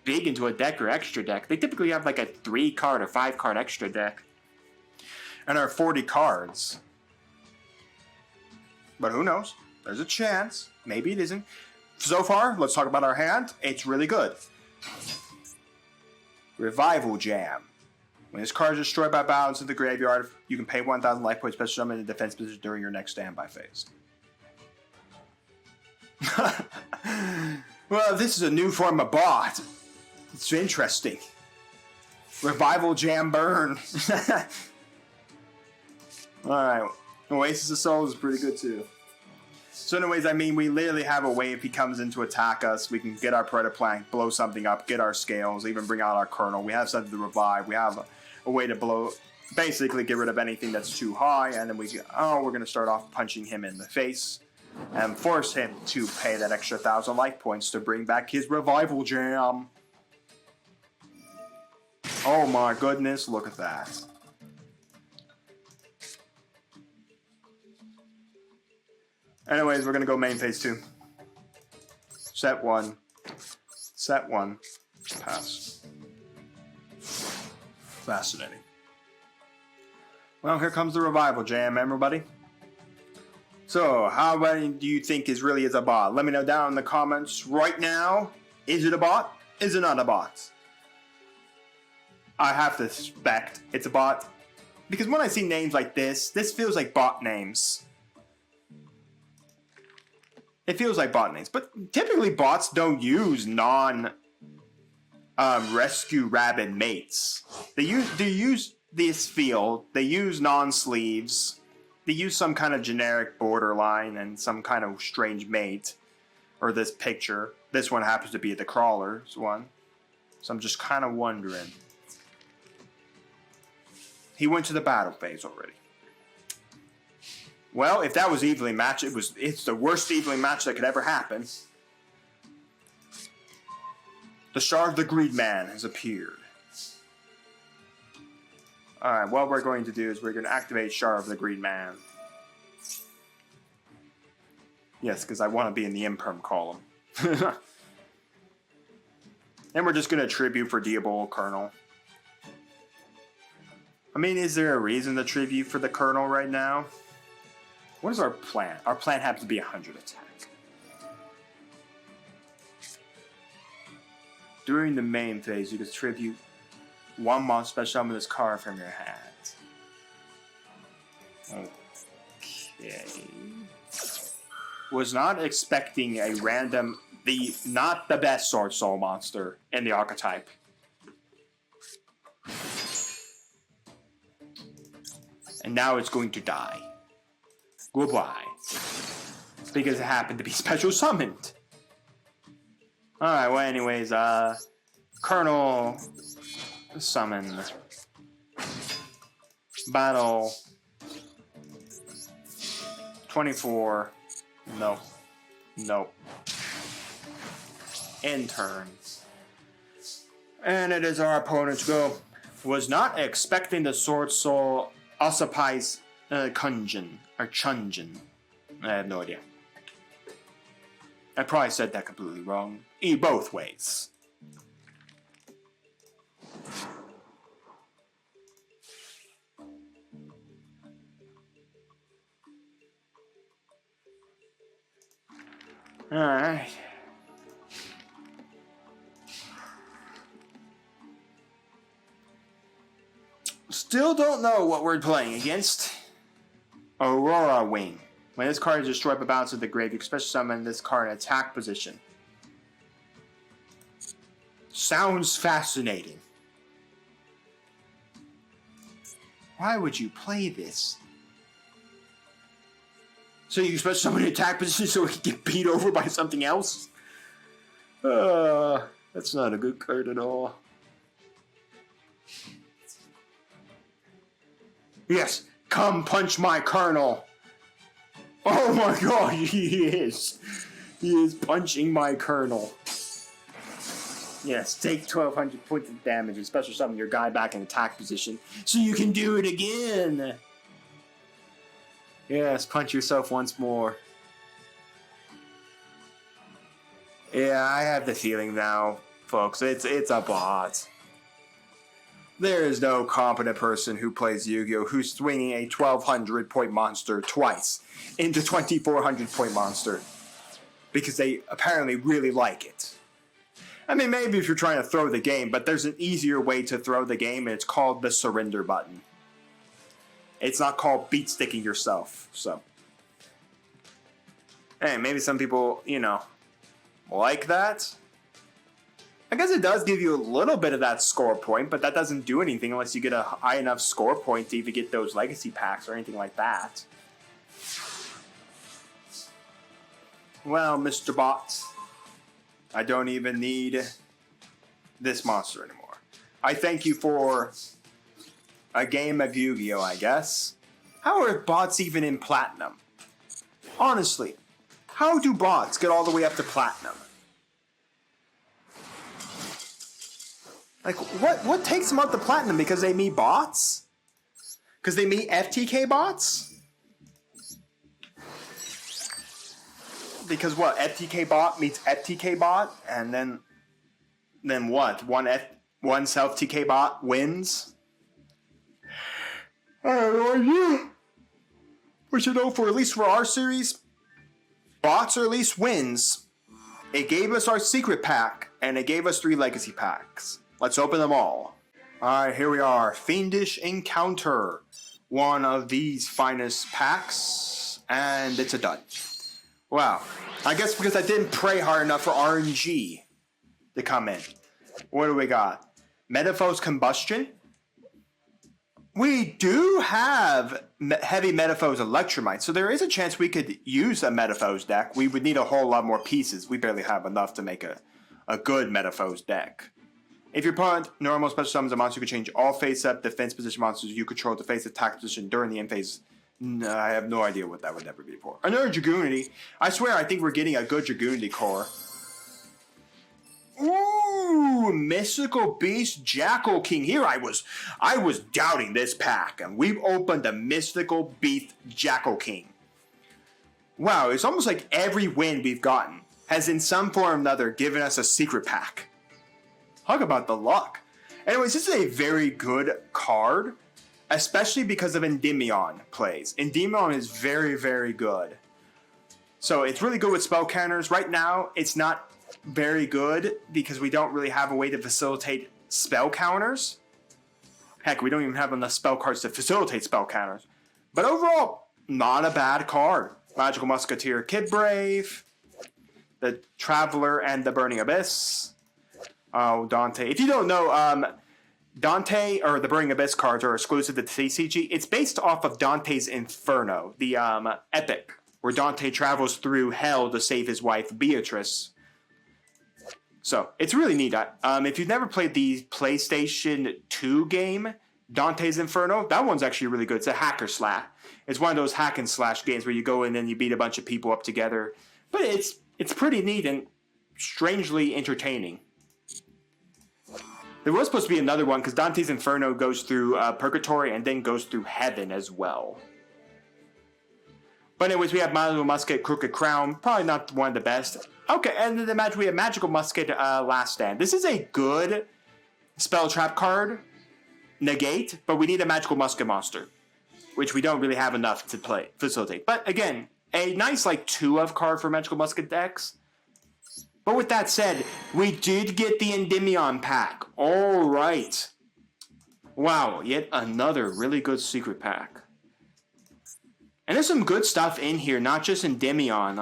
big into a deck or extra deck. They typically have like a 3 card or 5 card extra deck. And are 40 cards. But who knows? There's a chance. Maybe it isn't. So far, let's talk about our hand. It's really good. Revival Jam. When this card is destroyed by balance in the graveyard, you can pay 1,000 life points special summon in the defense position during your next standby phase. Well, this is a new form of bot. It's interesting. Revival Jam Burn. Alright. Oasis of Souls is pretty good too. So anyways, I mean, we literally have a way if he comes in to attack us, we can get our Predator Plank, blow something up, get our scales, even bring out our Colonel. We have something to revive. We have a way to blow, basically get rid of anything that's too high, and then we're going to start off punching him in the face and force him to pay that extra 1,000 life points to bring back his Revival Jam. Oh my goodness, look at that. Anyways, we're going to go main phase 2. Set 1. Set 1. Pass. Fascinating. Well, here comes the revival jam, everybody. So, how many do you think really is a bot? Let me know down in the comments right now. Is it a bot? Is it not a bot? I have to suspect it's a bot. Because when I see names like this feels like bot names. It feels like bot names. But typically bots don't use rescue rabbit mates. They use this field. They use non-sleeves. They use some kind of generic borderline and some kind of strange mate. Or this picture. This one happens to be the crawler's one. So I'm just kind of wondering. He went to the battle phase already. Well, if that was evenly matched, it's the worst evenly match that could ever happen. The Shard of the Greed Man has appeared. Alright, what we're going to do is we're going to activate Shard of the Greed Man. Yes, because I want to be in the imperm column. And we're just going to tribute for Diabol Colonel. I mean, is there a reason to tribute for the Colonel right now? What is our plan? Our plan happens to be 100 attack. During the main phase, you can tribute one monster special summon this card from your hand. Okay. Was not expecting a random, not the best Sword Soul monster in the archetype. And now it's going to die. Goodbye. Because it happened to be special summoned. Alright, well anyways, Colonel summon. Battle. 24. No. Nope. End turn. And it is our opponent's go. Was not expecting the Sword Soul Ossipai's Kunjin. Or Chunjin. I have no idea. I probably said that completely wrong. Both ways. Alright. Still don't know what we're playing against. Aurora Wing. When this card is destroyed by bounce of the grave, you can special summon this card in attack position. Sounds fascinating. Why would you play this? So you special summon in attack position so we can get beat over by something else? That's not a good card at all. Yes, come punch my Colonel. Oh my god, he is. He is punching my Colonel. Yes, take 1200 points of damage and special summon your guy back in attack position so you can do it again. Yes, punch yourself once more. Yeah, I have the feeling now, folks, it's a bot. There is no competent person who plays Yu-Gi-Oh! Who's swinging a 1200 point monster twice into 2400 point monster. Because they apparently really like it. I mean, maybe if you're trying to throw the game, but there's an easier way to throw the game, and it's called the surrender button. It's not called beat sticking yourself, so. Hey, maybe some people, like that. I guess it does give you a little bit of that score point, but that doesn't do anything unless you get a high enough score point to even get those legacy packs or anything like that. Well, Mr. Bot, I don't even need this monster anymore. I thank you for a game of Yu-Gi-Oh, I guess. How are bots even in Platinum? Honestly, how do bots get all the way up to Platinum? Like, what takes them up to Platinum? Because they meet bots? Because they meet FTK bots? because what? FTK bot meets FTK bot, and then what? One self TK bot wins. I have no idea. We should know for at least for our series, bots are at least wins. It gave us our secret pack, and it gave us 3 legacy packs. Let's open them all. Alright, here we are. Fiendish Encounter. One of these finest packs, and it's a dud. Wow. I guess because I didn't pray hard enough for RNG to come in. What do we got? Metaphos Combustion. We do have heavy Metaphos Electromite, so there is a chance we could use a Metaphos deck. We would need a whole lot more pieces. We barely have enough to make a good Metaphos deck. If your opponent normal special summons a monster, you can change all face-up defense position monsters you control to face attack position during the end phase. No, I have no idea what that would ever be for. Another Dragoonity. I swear I think we're getting a good Dragoonity core. Ooh, Mystical Beast Jackal King. Here I was doubting this pack, and we've opened a Mystical Beast Jackal King. Wow, it's almost like every win we've gotten has in some form or another given us a secret pack. Talk about the luck. Anyways, this is a very good card, especially because of Endymion plays. Endymion is very, very good. So it's really good with spell counters. Right now, it's not very good because we don't really have a way to facilitate spell counters. Heck, we don't even have enough spell cards to facilitate spell counters. But overall, not a bad card. Magical Musketeer Kid Brave, the Traveler and the Burning Abyss. Oh, Dante. If you don't know, Dante or the Burning Abyss cards are exclusive to TCG. It's based off of Dante's Inferno, the epic, where Dante travels through hell to save his wife Beatrice. So, it's really neat. If you've never played the PlayStation 2 game, Dante's Inferno, that one's actually really good. It's a hack and slash. It's one of those hack and slash games where you go in and you beat a bunch of people up together. But it's pretty neat and strangely entertaining. There was supposed to be another one because Dante's Inferno goes through Purgatory and then goes through Heaven as well. But anyways, we have Magical Musket, Crooked Crown. Probably not one of the best. Okay, and then we have Magical Musket, Last Stand. This is a good spell trap card. Negate, but we need a Magical Musket monster, which we don't really have enough to facilitate. But again, a nice 2-of card for Magical Musket decks. But with that said, we did get the Endymion pack. Alright. Wow, yet another really good secret pack. And there's some good stuff in here, not just Endymion.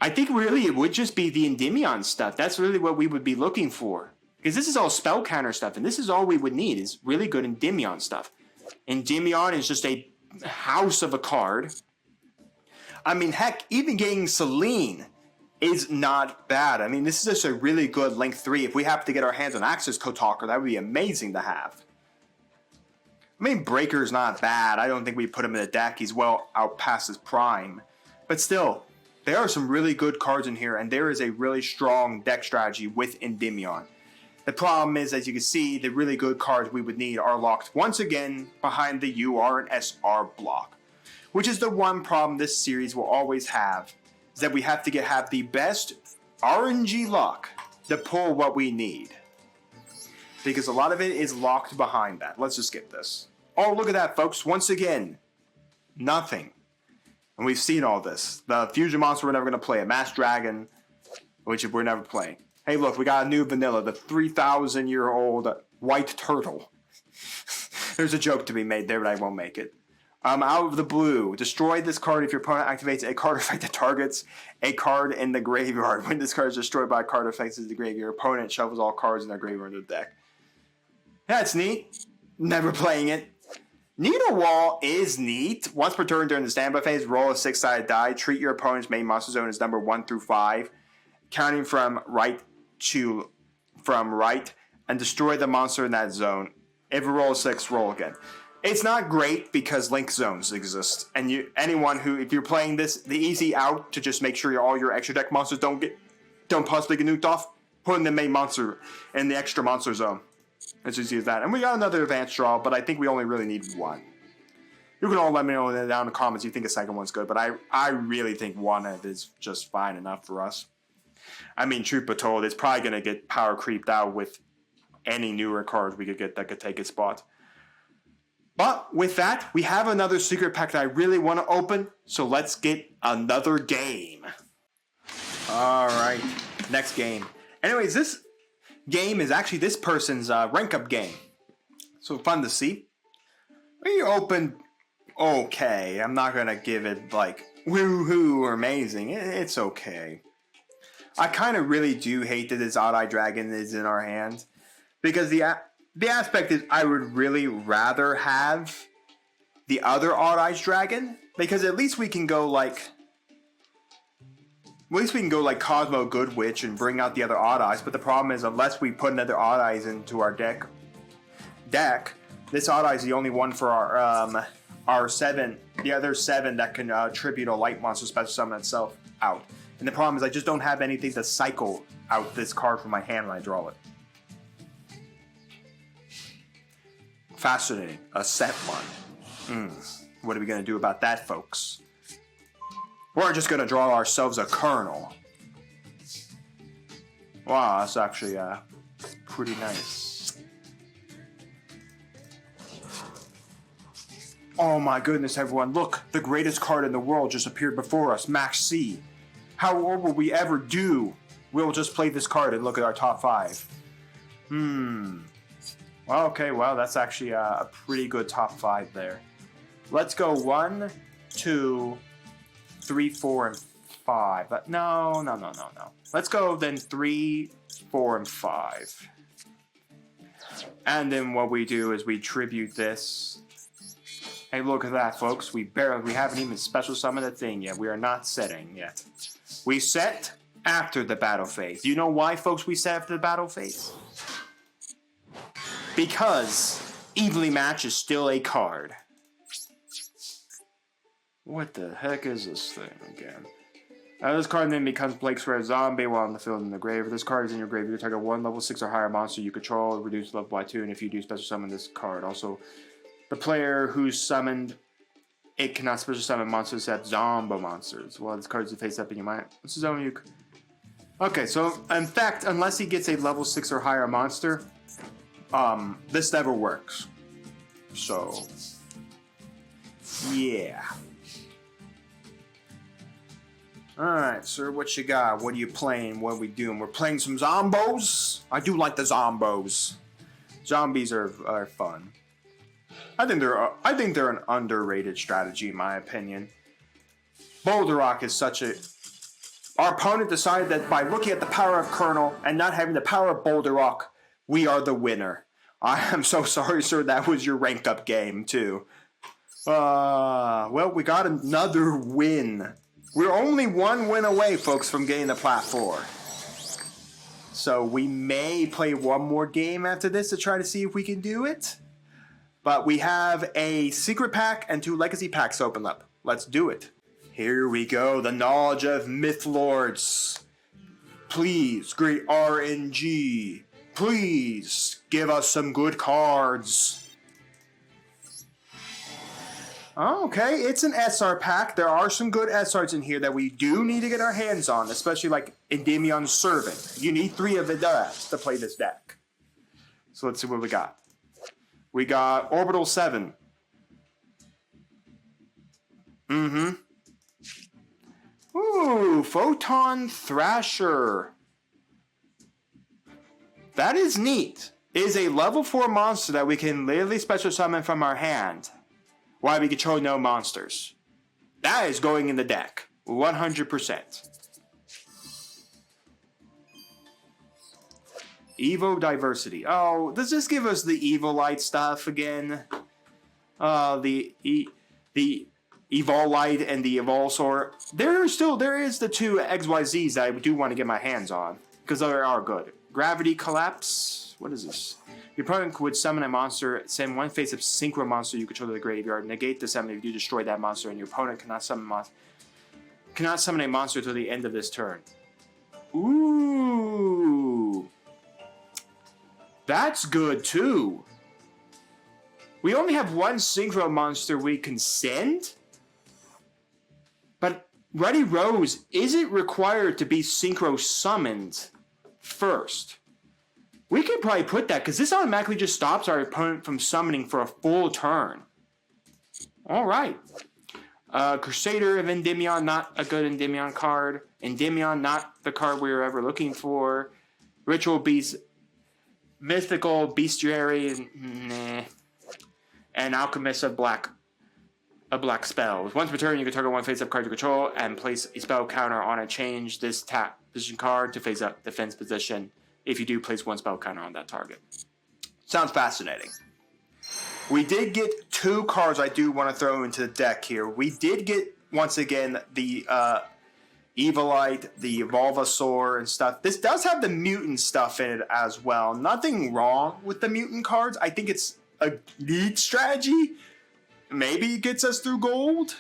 I think really it would just be the Endymion stuff. That's really what we would be looking for. Because this is all spell counter stuff, and this is all we would need, is really good Endymion stuff. Endymion is just a house of a card. I mean, heck, even getting Selene is not bad. I mean, this is just a really good Link 3. If we have to get our hands on Access Code Talker, that would be amazing to have. I mean, Breaker's not bad. I don't think we put him in the deck. He's well out past his prime. But still, there are some really good cards in here, and there is a really strong deck strategy with Endymion. The problem is, as you can see, the really good cards we would need are locked once again behind the UR and SR block. Which is the one problem this series will always have, is that we have to have the best RNG luck to pull what we need. Because a lot of it is locked behind that. Let's just skip this. Oh, look at that, folks. Once again, nothing. And we've seen all this. The Fusion Monster we're never going to play. A Masked Dragon, which we're never playing. Hey, look, we got a new vanilla. The 3,000-year-old White Turtle. There's a joke to be made there, but I won't make it. Out of the blue, destroy this card if your opponent activates a card effect that targets a card in the graveyard. When this card is destroyed by a card effect in the graveyard, your opponent shovels all cards in their graveyard into the deck. That's neat. Never playing it. Needle Wall is neat. Once per turn during the standby phase, roll a 6-sided die. Treat your opponent's main monster zone as number 1 through 5, counting from right, and destroy the monster in that zone. If it rolls 6, roll again. It's not great because link zones exist, and if you're playing this, the easy out to just make sure all your extra deck monsters don't possibly get nuked off, putting the main monster in the extra monster zone. As easy as that. And we got another advanced draw, but I think we only really need one. You can all let me know down in the comments you think the second one's good, but I really think one is just fine enough for us. I mean, truth be told, it's probably going to get power creeped out with any newer cards we could get that could take its spot. But with that, we have another secret pack that I really want to open, so let's get another game. Alright, next game. Anyways, this game is actually this person's rank up game. So fun to see. We opened okay. I'm not going to give it like woohoo or amazing. It's okay. I kind of really do hate that this Odd-Eye Dragon is in our hand. Because the aspect is I would really rather have the other Odd-Eye Dragon. Because at least we can go like... At least we can go like Cosmo Good Witch and bring out the other Odd-Eyes. But the problem is unless we put another Odd-Eyes into our deck, this Odd-Eye is the only one for our 7, the other 7 that can tribute a light monster special summon itself out. And the problem is I just don't have anything to cycle out this card from my hand when I draw it. Fascinating. A set one. What are we going to do about that, folks? We're just going to draw ourselves a Colonel. Wow, that's actually pretty nice. Oh my goodness, everyone. Look, the greatest card in the world just appeared before us, Max C. How will we ever do? We'll just play this card and look at our top 5. Well, okay, well, that's actually a pretty good top 5 there. Let's go 1, 2, 3, 4, and 5. But no. Let's go then 3, 4, and 5. And then what we do is we tribute this. Hey, look at that, folks. We haven't even special summoned a thing yet. We are not setting yet. We set after the battle phase. Do you know why, folks, we set after the battle phase? Because Evenly Match is still a card. What the heck is this thing again? This card then becomes Blake's Rare Zombie while on the field in the grave. If this card is in your grave, you target 1 level 6 or higher monster you control, reduce level by 2, and if you do special summon this card. Also, the player who's summoned it cannot special summon monsters that Zombo monsters. Well, this card is face up in your mind. This is only you. Okay, so in fact, unless he gets a level 6 or higher monster, this never works. So, yeah. Alright, sir, what you got? What are you playing? What are we doing? We're playing some Zombos. I do like the Zombos. Zombies are fun. I think they're an underrated strategy in my opinion. Boulder Rock is such a... Our opponent decided that by looking at the power of Colonel and not having the power of Boulder Rock, we are the winner. I am so sorry, sir, that was your rank up game, too. Well, we got another win. We're only 1 win away, folks, from getting the Plat IV. So we may play 1 more game after this to try to see if we can do it. But we have a secret pack and 2 legacy packs open up. Let's do it. Here we go, the knowledge of Mythlords. Please, great RNG. Please, give us some good cards. Okay, it's an SR pack. There are some good SRs in here that we do need to get our hands on, especially like Endymion's Servant. You need 3 of the to play this deck. So let's see what we got. We got Orbital 7. Ooh, Photon Thrasher. That is neat. It is a level 4 monster that we can literally special summon from our hand while we control no monsters. That is going in the deck. 100%. Evo Diversity. Oh, does this give us the Evolite stuff again? The Evolite and the Evolsaur. There is the 2 XYZs that I do want to get my hands on because they are good. Gravity Collapse. What is this? Your opponent would summon a monster, send 1 face-up synchro monster you control to the graveyard, negate the summon if you destroy that monster, and your opponent cannot summon a monster until the end of this turn. Ooh. That's good too. We only have one synchro monster we can send? But Ruddy Rose isn't required to be synchro summoned first. We could probably put that, because this automatically just stops our opponent from summoning for a full turn. Alright. Crusader of Endymion, not a good Endymion card. Endymion, not the card we were ever looking for. Ritual Beast, Mythical Bestiary, nah. And Alchemist of Black. A black spell. Once per turn, you can target one face-up card you control and place a spell counter on it. Change this tap position card to face-up defense position. If you do, place one spell counter on that target. Sounds fascinating. We did get 2 cards I do want to throw into the deck here. We did get, once again, the Evilite, the Volvasaur, and stuff. This does have the mutant stuff in it as well. Nothing wrong with the mutant cards. I think it's a neat strategy. Maybe it gets us through gold.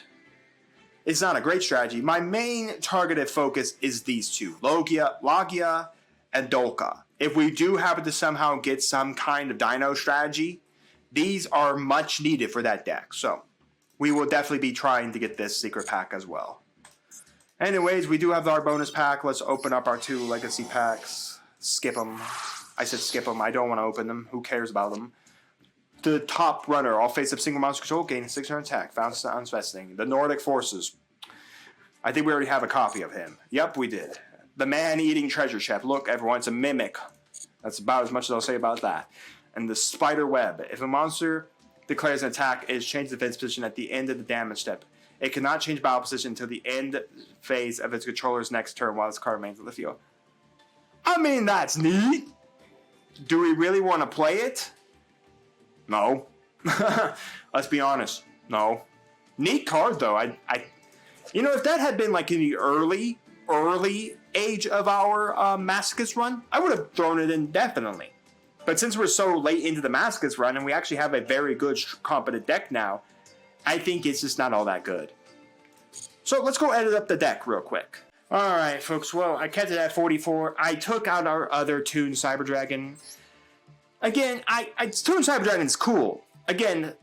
It's not a great strategy. My main targeted focus is these 2. Logia, and Dolka. If we do happen to somehow get some kind of dino strategy, these are much needed for that deck. So, we will definitely be trying to get this secret pack as well. Anyways, we do have our bonus pack. Let's open up our 2 legacy packs. Skip them. I said skip them. I don't want to open them. Who cares about them? The top runner, all face-up single monster control, gain 600 attack, found unspecified. The Nordic Forces. I think we already have a copy of him. Yep, we did. The Man-Eating Treasure Chef. Look, everyone, it's a mimic. That's about as much as I'll say about that. And the Spider Web. If a monster declares an attack, it is changed defense position at the end of the damage step. It cannot change battle position until the end phase of its controller's next turn while this card remains on the field. I mean, that's neat. Do we really want to play it? No. Let's be honest. No. Neat card, though. You know, if that had been like in the early age of our Masochist run, I would have thrown it in definitely. But since we're so late into the Masochist run and we actually have a very good, competent deck now, I think it's just not all that good. So let's go edit up the deck real quick. Alright, folks. Well, I kept it at 44. I took out our other Toon Cyber Dragon. Again, Toon Cyber Dragon is cool. Again,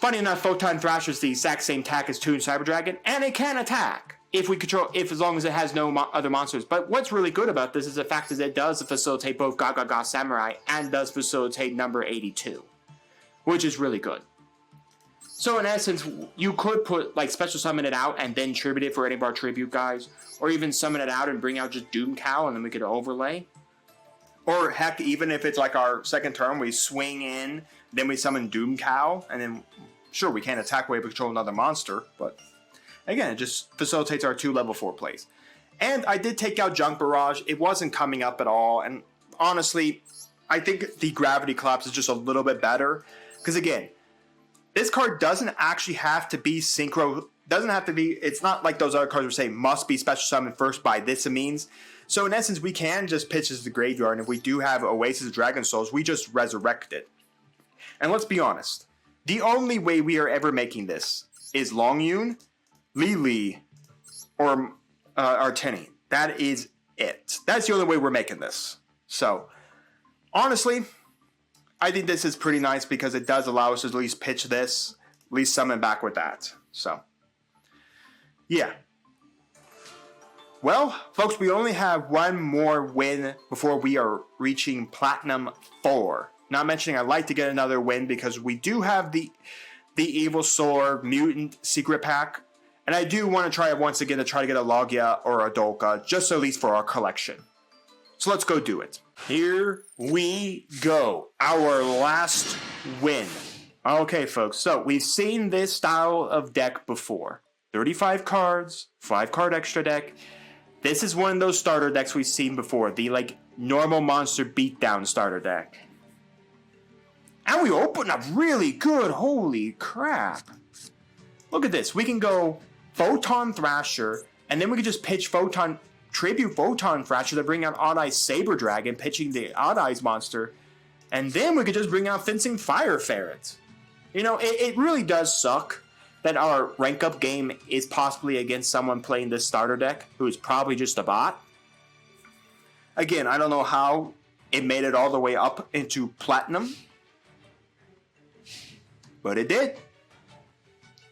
funny enough, Photon Thrasher is the exact same attack as Toon Cyber Dragon, and it can attack as long as it has no other monsters. But what's really good about this is the fact that it does facilitate both Gaga Samurai and does facilitate number 82, which is really good. So in essence, you could put like special summon it out and then tribute it for any of our tribute guys, or even summon it out and bring out just Doom Cow and then we could overlay. Or heck, even if it's like our second turn, we swing in, then we summon Doom Cow, and then, sure, we can't attack wave control another monster, but again, it just facilitates our 2 level 4 plays. And I did take out Junk Barrage. It wasn't coming up at all, and honestly, I think the Gravity Collapse is just a little bit better, because again, this card doesn't actually have to be synchro, it's not like those other cards were saying must be special summoned first by this means. So in essence, we can just pitch this to the graveyard, and if we do have Oasis of Dragon Souls, we just resurrect it. And let's be honest, the only way we are ever making this is Longyun, Lili, or Arteni. That is it. That's the only way we're making this. So, honestly, I think this is pretty nice because it does allow us to at least pitch this, at least summon back with that. So, yeah. Well, folks, we only have one more win before we are reaching Platinum 4. Not mentioning I'd like to get another win because we do have the Evil Sword Mutant Secret Pack. And I do want to try it once again to try to get a Logia or a Dolka, just at least for our collection. So let's go do it. Here we go. Our last win. Okay, folks. So we've seen this style of deck before. 35 cards, 5-card extra deck. This is one of those starter decks we've seen before. The, like, normal monster beatdown starter deck. And we open up really good. Holy crap. Look at this. We can go Photon Thrasher, and then we can just pitch Tribute Photon Thrasher to bring out Odd Eyes Saber Dragon, pitching the Odd Eyes monster. And then we could just bring out Fencing Fire Ferret. You know, it really does suck that our rank up game is possibly against someone playing this starter deck who is probably just a bot. Again, I don't know how it made it all the way up into Platinum. but it did.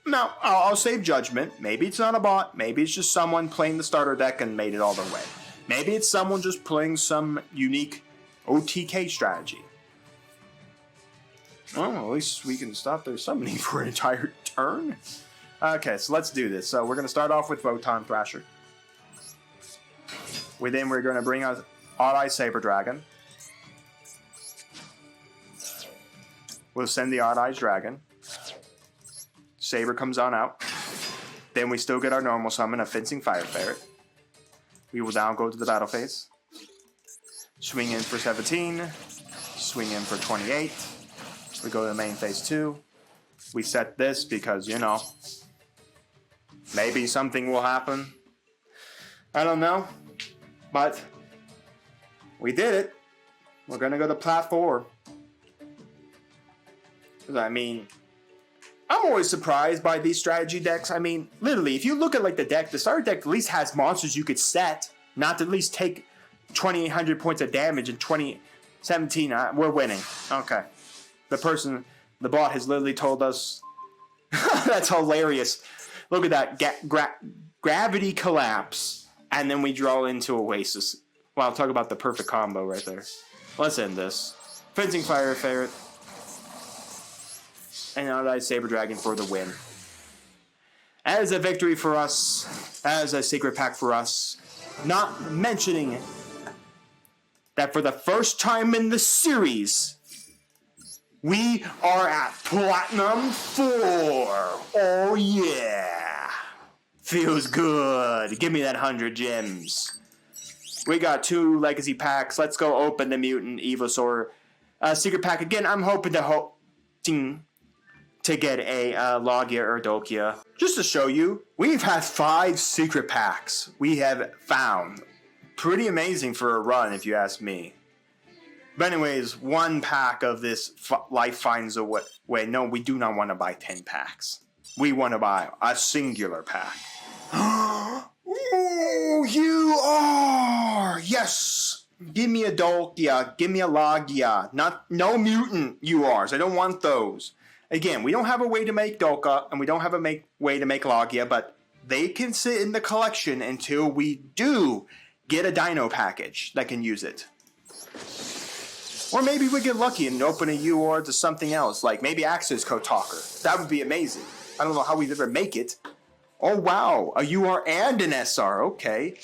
Now, I'll save judgment. Maybe it's not a bot. Maybe it's just someone playing the starter deck and made it all their way. Maybe it's someone just playing some unique OTK strategy. Oh, at least we can stop their summoning for an entire turn. Okay, so let's do this. So we're going to start off with Photon Thrasher. Then we're going to bring out Odd-Eye Saber Dragon. We'll send the Odd-Eyes Dragon. Saber comes on out. Then we still get our normal summon of Fencing Fire Ferret. We will now go to the battle phase. Swing in for 17. Swing in for 28. We go to the main phase 2. We set this because, you know, maybe something will happen. I don't know. But we did it. We're going to go to Plat IV. I mean, I'm always surprised by these strategy decks. I mean, literally, if you look at like the deck, the starter deck at least has monsters you could set, not to at least take 2,800 points of damage in 2017. We're winning. Okay. The bot has literally told us. That's hilarious. Look at that. Gravity collapse. And then we draw into Oasis. Wow, talk about the perfect combo right there. Let's end this. Fencing Fire Ferret. And Odd-Eye Saber Dragon for the win. As a victory for us. As a secret pack for us. Not mentioning that for the first time in the series, we are at Platinum 4. Oh yeah. Feels good. Give me that 100 gems. We got 2 legacy packs. Let's go open the Mutant Evosaur secret pack. Again, I'm hoping to get a Logia or Dokia. Just to show you, we've had 5 secret packs we have found. Pretty amazing for a run, if you ask me. But anyways, 1 pack of this Life Finds a Way. No, we do not want to buy 10 packs. We want to buy a singular pack. Ooh, you are! Yes! Give me a Dokia. Give me a Logia. No mutant URs. I don't want those. Again, we don't have a way to make Doka, and we don't have a way to make Logia, but they can sit in the collection until we do get a Dino package that can use it. Or maybe we get lucky and open a UR to something else, like maybe Access Code Talker. That would be amazing. I don't know how we'd ever make it. Oh wow, a UR and an SR, okay.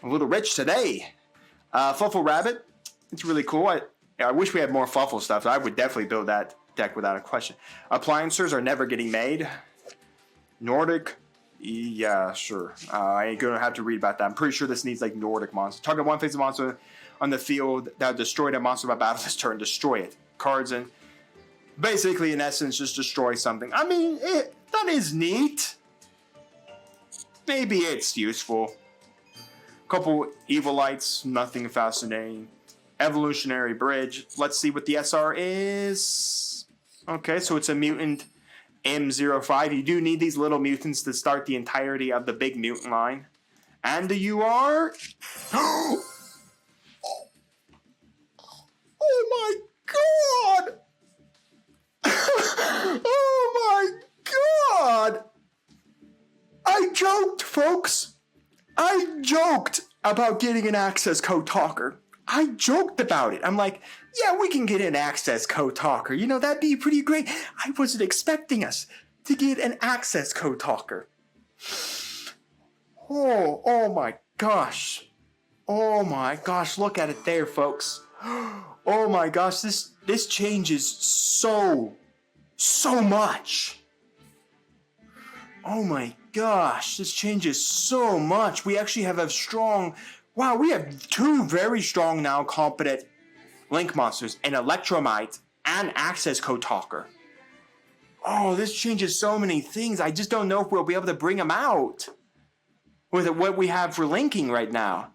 A little rich today. Fluffle Rabbit, it's really cool. I wish we had more Fluffle stuff. I would definitely build that deck without a question. Appliancers are never getting made. Nordic, yeah, sure. I ain't gonna have to read about that. I'm pretty sure this needs like Nordic monster. Target one face monster on the field that destroyed a monster by battle this turn. Destroy it. Cards and basically, in essence, just destroy something. I mean, that is neat. Maybe it's useful. Couple Evil Lights, nothing fascinating. Evolutionary Bridge. Let's see what the SR is. Okay, so it's a mutant M05. You do need these little mutants to start the entirety of the big mutant line. And the UR. Oh my god! Oh my god! I joked, folks. I joked about getting an access code talker. I joked about it. I'm like, yeah, we can get an access code talker. You know, that'd be pretty great. I wasn't expecting us to get an access code talker. Oh my gosh. Oh my gosh, look at it there, folks. Oh my gosh, this changes so much. Oh my gosh, this changes so much. We actually have a strong... Wow, we have 2 very strong now competent Link monsters, an Electromite and Access Code Talker. Oh, this changes so many things. I just don't know if we'll be able to bring them out with what we have for linking right now.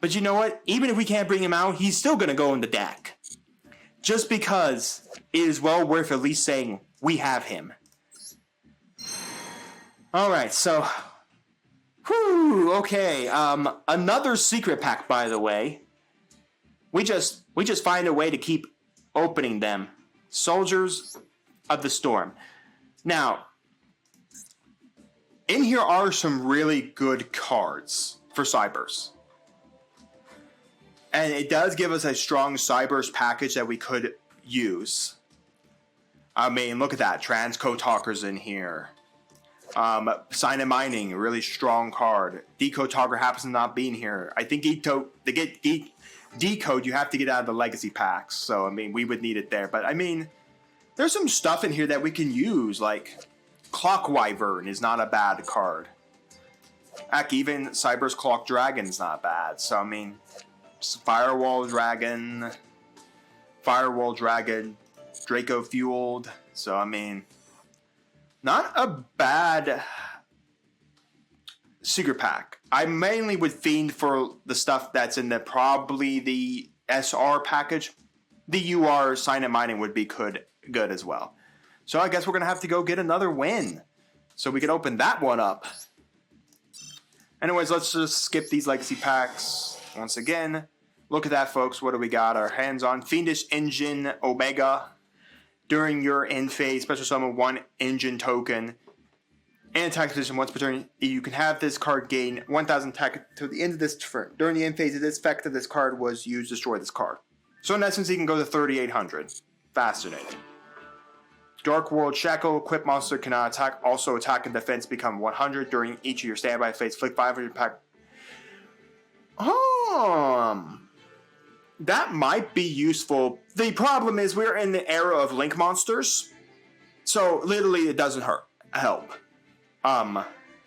But you know what? Even if we can't bring him out, he's still going to go in the deck. Just because it is well worth at least saying we have him. Alright, so... Whew, okay, another secret pack, by the way. We just find a way to keep opening them. Soldiers of the Storm. Now, in here are some really good cards for Cyberse. And it does give us a strong Cyberse package that we could use. I mean, look at that. Transcode Talker's in here. Sign and Mining, a really strong card. Decode Talker happens to not be in here. I think to get Decode, you have to get out of the Legacy packs. So, I mean, we would need it there. But, I mean, there's some stuff in here that we can use. Like, Clock Wyvern is not a bad card. Heck, even Cyberse Clock Dragon's not bad. So, I mean, Firewall Dragon, Draco Fueled. So, I mean, not a bad secret pack. I mainly would fiend for the stuff that's in probably the SR package. The UR Sign and Mining would be good as well. So I guess we're going to have to go get another win so we can open that one up. Anyways, let's just skip these legacy packs once again. Look at that, folks. What do we got our hands on? Fiendish Engine Omega. During your end phase, special summon 1 engine token. And attack position once per turn. You can have this card gain 1,000 attack to the end of this turn. During the end phase of this effect of this card was used, destroy this card. So in essence, he can go to 3,800. Fascinating. Dark World Shackle. Equipped monster cannot attack. Also attack and defense become 100 during each of your standby phase. Flick 500 pack. That might be useful. The problem is we're in the era of Link monsters. So literally it doesn't help.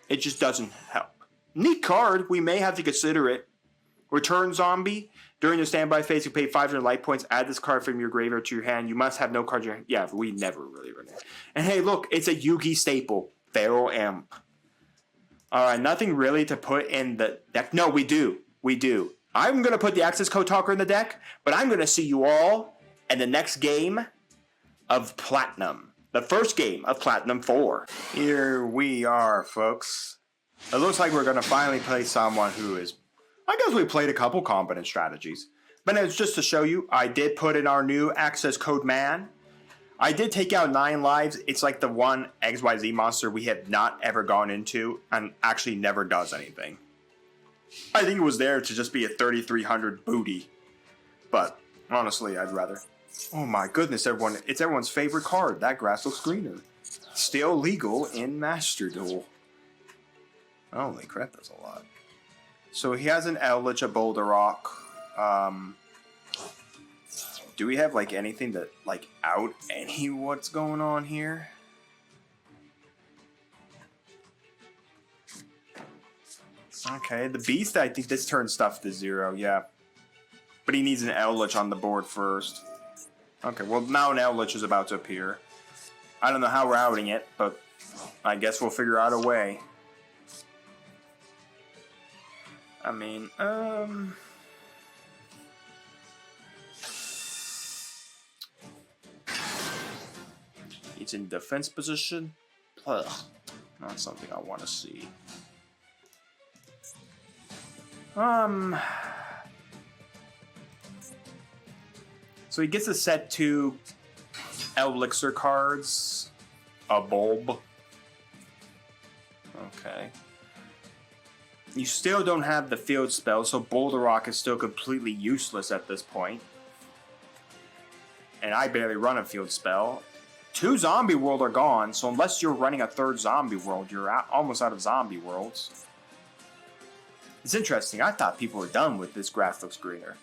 It just doesn't help. Neat card. We may have to consider it. Return Zombie. During your standby phase, you pay 500 life points. Add this card from your graveyard to your hand. You must have no cards in your hand. Yeah, we never really run it. And hey, look, it's a Yugi staple. Feral Imp. Alright, nothing really to put in the deck. No, we do. We do. I'm going to put the Access Code Talker in the deck, but I'm going to see you all in the next game of Platinum. The first game of Platinum 4. Here we are, folks. It looks like we're going to finally play someone who is... I guess we played a couple competent strategies. But it's just to show you, I did put in our new Access Code Man. I did take out 9 lives. It's like the one XYZ monster we have not ever gone into and actually never does anything. I think it was there to just be a 3,300 booty. But, honestly, I'd rather... Oh my goodness, everyone. It's everyone's favorite card. That grass looks greener. Still legal in Master Duel. Holy crap, that's a lot. So he has an Eldritch, a Boulder Rock. Do we have, like, anything that, like, out any what's going on here? Okay, the Beast, I think this turns stuff to 0, yeah. But he needs an Eldritch on the board first. Okay, well, now an Eldritch is about to appear. I don't know how we're outing it, but I guess we'll figure out a way. I mean, It's in defense position. Ugh, not something I want to see. So he gets a set 2 Elixir cards. A bulb. Okay. You still don't have the field spell, so Boulder Rock is still completely useless at this point. And I barely run a field spell. 2 Zombie World are gone, so unless you're running a 3rd Zombie World, you're almost out of Zombie Worlds. It's interesting. I thought people were done with this grass looks greener.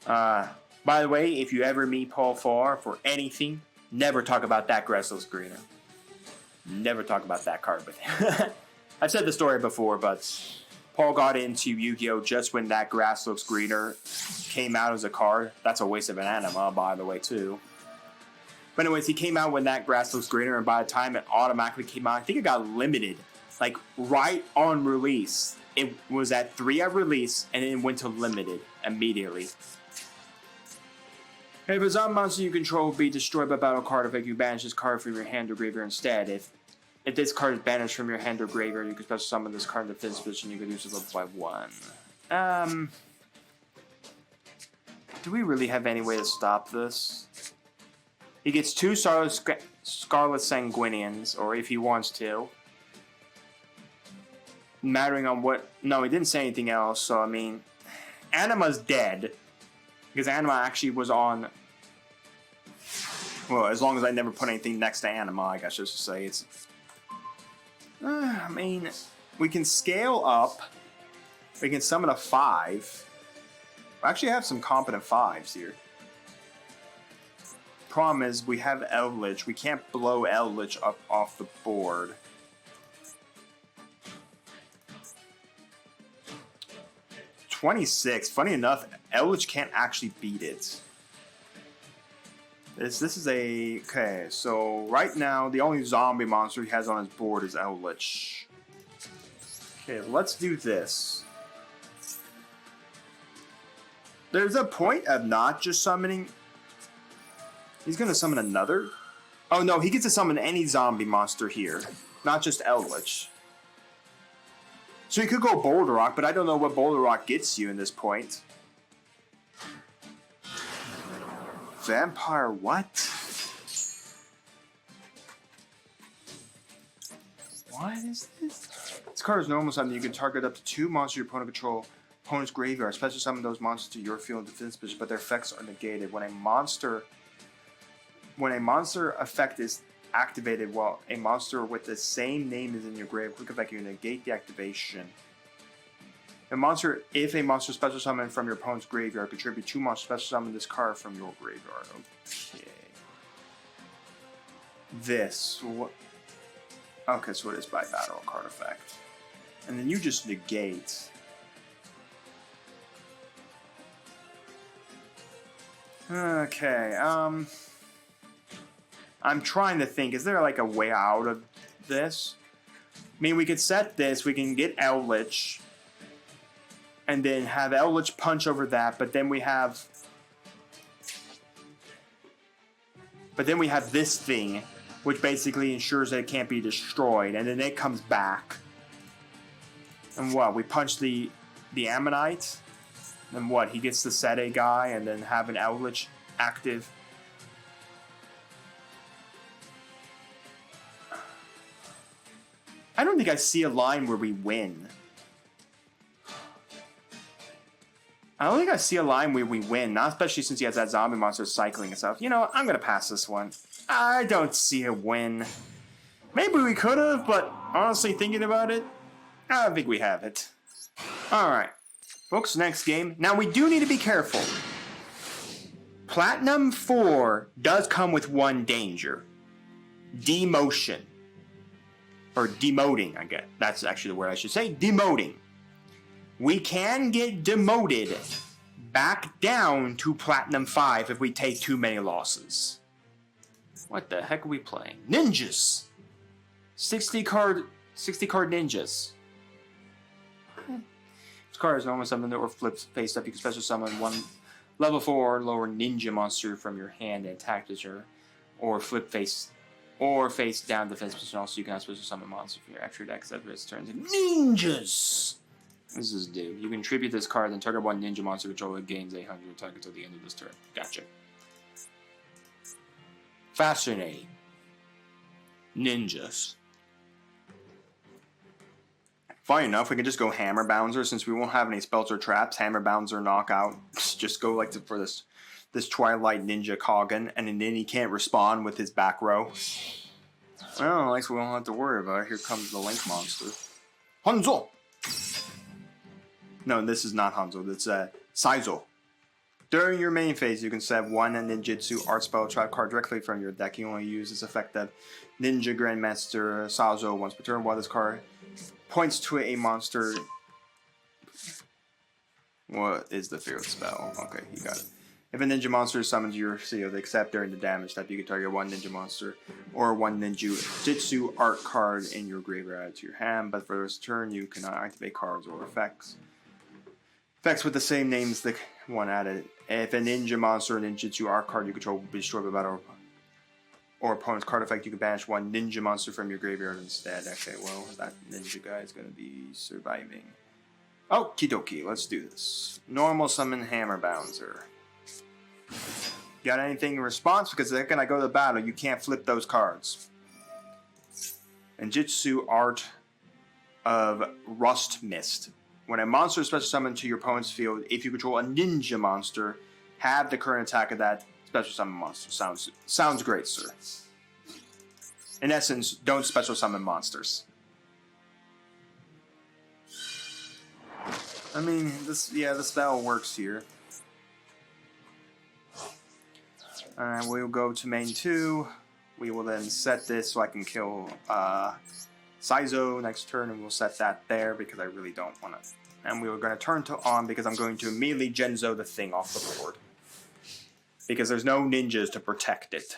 By the way, if you ever meet Paul Farr for anything, never talk about that grass looks greener. Never talk about that card with him. I've said the story before, but Paul got into YuGiOh just when that grass looks greener came out as a card. That's a waste of an anima, by the way, too. But anyways, he came out when that grass looks greener, and by the time it automatically came out, I think it got limited. Like, right on release. It was at 3 at release, and then it went to limited immediately. If a zombie monster you control be destroyed by battle card effect, you banish this card from your hand or graveyard instead. If this card is banished from your hand or graveyard, you can special summon this card in the defense position. You can use it by 1. Do we really have any way to stop this? He gets 2 Scarlet Sanguinians, or if he wants to. Mattering on what... No, he didn't say anything else, so I mean... Anima's dead. Because Anima actually was on... Well, as long as I never put anything next to Anima, I guess just to say it's... I mean, we can scale up. We can summon a 5. I actually have some competent 5s here. Problem is, we have Eldritch. We can't blow Eldritch up off the board. $26. Funny enough, Eldritch can't actually beat it. This is a... Okay, so right now, the only zombie monster he has on his board is Eldritch. Okay, let's do this. There's a point of not just summoning... He's gonna summon another? Oh no, he gets to summon any zombie monster here. Not just Eldritch. So he could go Boulder Rock, but I don't know what Boulder Rock gets you in this point. Vampire what? What is this? This card is normal summon. You can target up to 2 monsters your opponent control. Opponent's graveyard. Special summon those monsters to your field of defense position, but their effects are negated. When a monster effect is activated while a monster with the same name is in your grave, quick effect, you negate the activation. If a monster special summon from your opponent's graveyard, contribute 2 monsters special summon this card from your graveyard. Okay. This. What? Okay, so it is by battle card effect. And then you just negate. Okay, I'm trying to think, is there like a way out of this? I mean, we could set this, we can get Eldritch, and then have Eldritch punch over that, but then we have this thing, which basically ensures that it can't be destroyed, and then it comes back. And what, we punch the Ammonite? Then what, he gets the Sete guy, and then have an Eldritch active. I don't think I see a line where we win. I don't think I see a line where we win, not especially since he has that zombie monster cycling and stuff. You know, I'm going to pass this one. I don't see a win. Maybe we could have, but honestly, thinking about it, I don't think we have it. Alright. Folks, next game. Now, we do need to be careful. Platinum 4 does come with one danger. Demotion. Or demoting, I guess. That's actually the word I should say. Demoting. We can get demoted back down to Platinum 5 if we take too many losses. What the heck are we playing? Ninjas! 60 card ninjas. This card is normally summoned or flips face up. You can special summon one level 4 or lower ninja monster from your hand and attack this or flip face or face down defense position. Also, you can have special summon monster from your extra deck except for its turns. Ninjas! This is dude. You can tribute this card, then target one ninja monster controller gains 800 attack until the end of this turn. Gotcha. Fascinating. Ninjas. Funny enough, we can just go Hammer Bouncer since we won't have any spells or traps. Hammer Bouncer, knockout. Just go like for this Twilight Ninja Kogan, and then he can't respond with his back row. Well, at least we won't have to worry about it. Here comes the Link monster. Hanzo! No, this is not Hanzo. It's Saizo. During your main phase, you can set one ninjutsu art spell trap card directly from your deck. You only use this effective Ninja Grandmaster Saizo once per turn. While this card points to a monster. What is the fear spell? Okay, you got it. If a ninja monster is summoned to your field, except during the damage step, you can target one ninja monster or one ninjutsu art card in your graveyard to your hand. But for this turn, you cannot activate cards or effects. Effects with the same name as the one added. If a ninja monster or ninjutsu art card you control will be destroyed by battle or opponent's card effect, you can banish one ninja monster from your graveyard instead. Okay, well, that ninja guy is going to be surviving. Okie dokie, let's do this. Normal summon Hammer Bouncer. Got anything in response? Because the second I go to battle, you can't flip those cards. And Jitsu Art of Rust Mist. When a monster is special summoned to your opponent's field, if you control a ninja monster, have the current attack of that special summon monster. Sounds great, sir. In essence, don't special summon monsters. I mean, the spell works here. We'll go to main 2. We will then set this so I can kill Saizo next turn, and we'll set that there because I really don't want to. And we were going to turn to on because I'm going to immediately Genzo the thing off the board. Because there's no ninjas to protect it.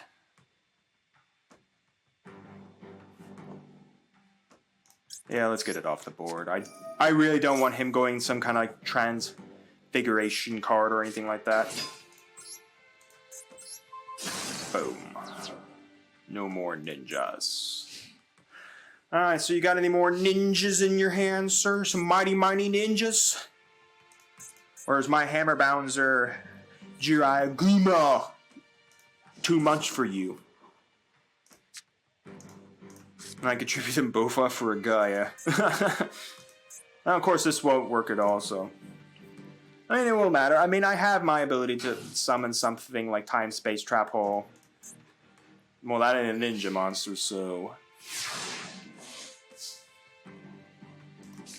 Yeah, let's get it off the board. I really don't want him going some kind of like transfiguration card or anything like that. Boom. No more ninjas. Alright, so you got any more ninjas in your hands, sir? Some mighty ninjas? Or is my hammer bouncer YuGiOh too much for you? And I could tribute them both up for a guy, yeah. Now, of course, this won't work at all, so... I mean, it won't matter. I mean, I have my ability to summon something like Time Space Trap Hole. Well, that ain't a ninja monster, so...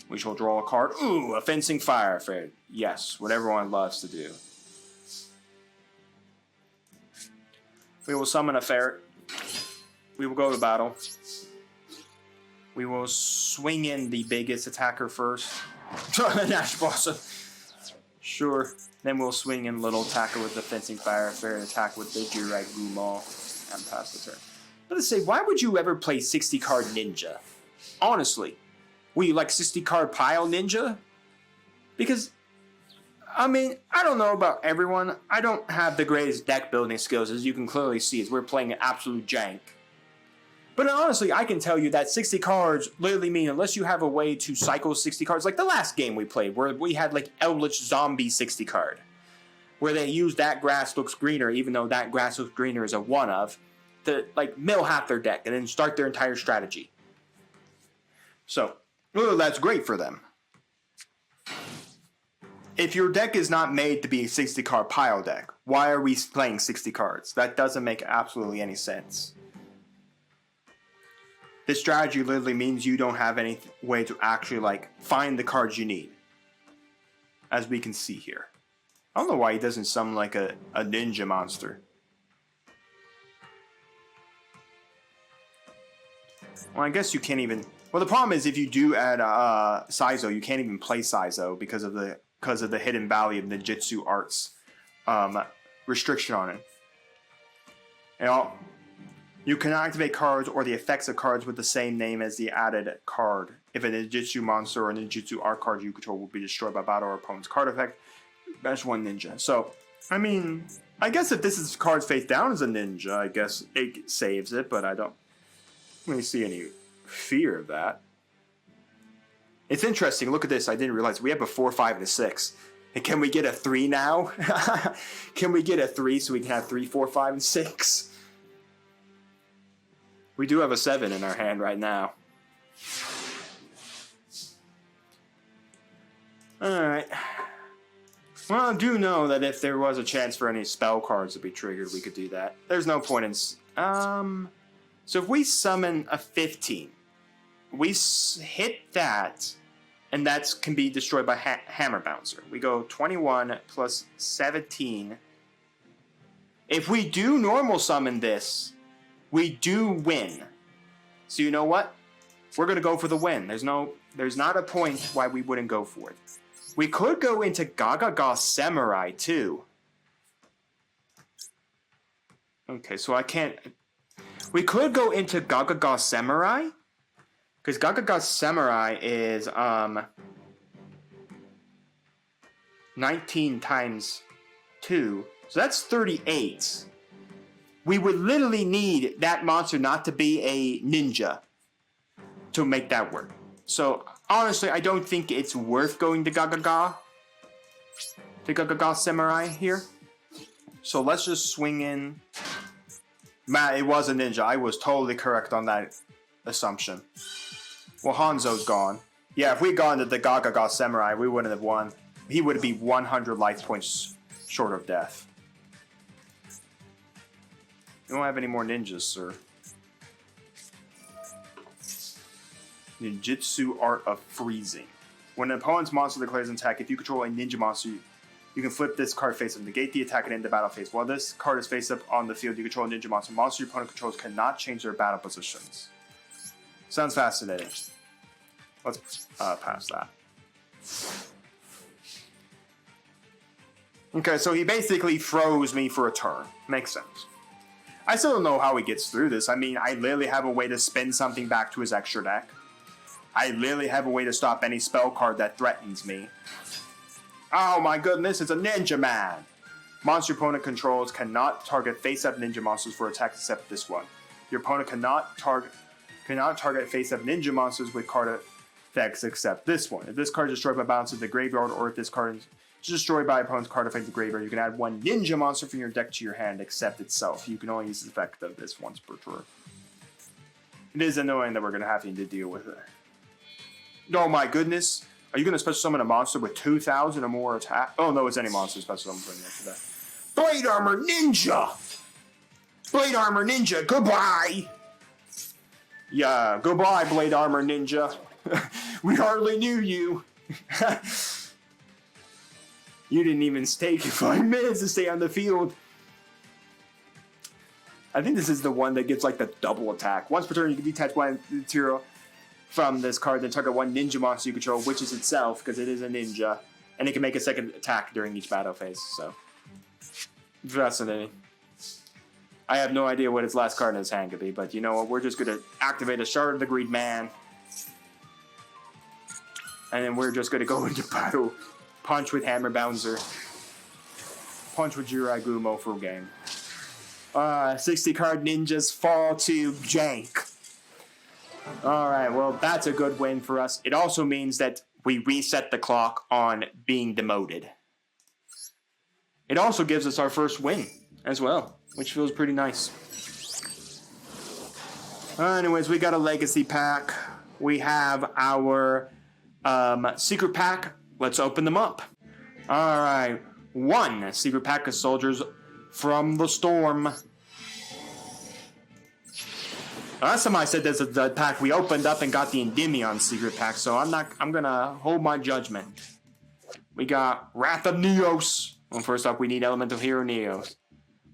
We shall draw a card. Ooh, a Fencing Fire Fair. Yes, what everyone loves to do. We will summon a ferret. We will go to battle. We will swing in the biggest attacker first. Nash Blossom. Sure. Then we'll swing in little attacker with the Fencing Fire Fair and attack with the YuGiOh and pass the turn. But let's say, why would you ever play 60 card ninja? Honestly. Will you like 60 card pile ninja? Because, I mean, I don't know about everyone. I don't have the greatest deck building skills, as you can clearly see, as we're playing an absolute jank. But honestly, I can tell you that 60 cards literally mean, unless you have a way to cycle 60 cards, like the last game we played, where we had like Eldritch Zombie 60 card, where they used that grass looks greener, even though that grass looks greener is a one of, to like mill half their deck and then start their entire strategy. So, well, that's great for them. If your deck is not made to be a 60 card pile deck, why are we playing 60 cards? That doesn't make absolutely any sense. This strategy literally means you don't have any way to actually like find the cards you need. As we can see here. I don't know why he doesn't summon like a ninja monster. Well, I guess you can't even... Well, the problem is if you do add Saizo, you can't even play Saizo because of the hidden value of the Jitsu Arts restriction on it. You know, you can activate cards or the effects of cards with the same name as the added card. If a ninjutsu monster or a ninjutsu art card you control will be destroyed by battle or opponent's card effect, best one ninja. So, I mean, I guess if this is cards face down as a ninja, I guess it saves it, but I don't really see any fear of that. It's interesting. Look at this. I didn't realize we have a 4, 5, and a 6. And can we get a 3 now? Can we get a 3 so we can have 3, 4, 5, and 6? We do have a 7 in our hand right now. Alright. Well, I do know that if there was a chance for any spell cards to be triggered, we could do that. There's no point in... So if we summon a 15, we hit that, and that can be destroyed by Hammer Bouncer. We go 21 plus 17. If we do normal summon this, we do win. So you know what? We're going to go for the win. There's not a point why we wouldn't go for it. We could go into YuGiOh Samurai too. Okay, so I can't... We could go into YuGiOh Samurai, because YuGiOh Samurai is 19 times 2, so that's 38. We would literally need that monster not to be a ninja to make that work. So honestly, I don't think it's worth going to YuGiOh Samurai here. So let's just swing in. Matt, it was a ninja. I was totally correct on that assumption. Well, Hanzo's gone. Yeah, if we'd gone to the Gaga Samurai, we wouldn't have won. He would be 100 life points short of death. You don't have any more ninjas, sir. Ninjutsu Art of Freezing. When an opponent's monster declares an attack, if you control a ninja monster, you can flip this card face up, negate the attack and end the battle phase. While this card is face up on the field, you control a ninja monster. Monster your opponent controls cannot change their battle positions. Sounds fascinating. Let's pass that. Okay, so he basically froze me for a turn. Makes sense. I still don't know how he gets through this. I mean, I literally have a way to spin something back to his extra deck. I literally have a way to stop any spell card that threatens me. Oh my goodness, it's a ninja man! Monster your opponent controls cannot target face-up ninja monsters for attacks except this one. Your opponent cannot target face-up ninja monsters with card effects except this one. If this card is destroyed by bounce to the graveyard, or if this card is destroyed by opponent's card effect to the graveyard, you can add one ninja monster from your deck to your hand except itself. You can only use the effect of this once per turn. It is annoying that we're going to have to deal with it. Oh my goodness. Are you going to special summon a monster with 2,000 or more attack? Oh no, it's any monster special summon for that. Blade Armor Ninja! Blade Armor Ninja, goodbye! Yeah, goodbye, Blade Armor Ninja. We hardly knew you. You didn't even take 5 minutes to stay on the field. I think this is the one that gets like the double attack. Once per turn, you can detach one material from this card, then target one ninja monster you control, which is itself, because it is a ninja. And it can make a second attack during each battle phase, so. Fascinating. I have no idea what its last card in his hand could be, but you know what, we're just going to activate a Shard of the Greed Man. And then we're just going to go into battle. Punch with Hammer Bouncer. Punch with Jirai Gumo for game. 60 card ninjas fall to jank. Alright, well that's a good win for us. It also means that we reset the clock on being demoted. It also gives us our first win as well, which feels pretty nice. Anyways, we got a legacy pack. We have our secret pack. Let's open them up. Alright, one secret pack of Soldiers from the Storm. Last time I said this is the pack we opened up and got the Endymion secret pack, so I'm gonna hold my judgment. We got Wrath of Neos. Well, first off, we need Elemental Hero Neos.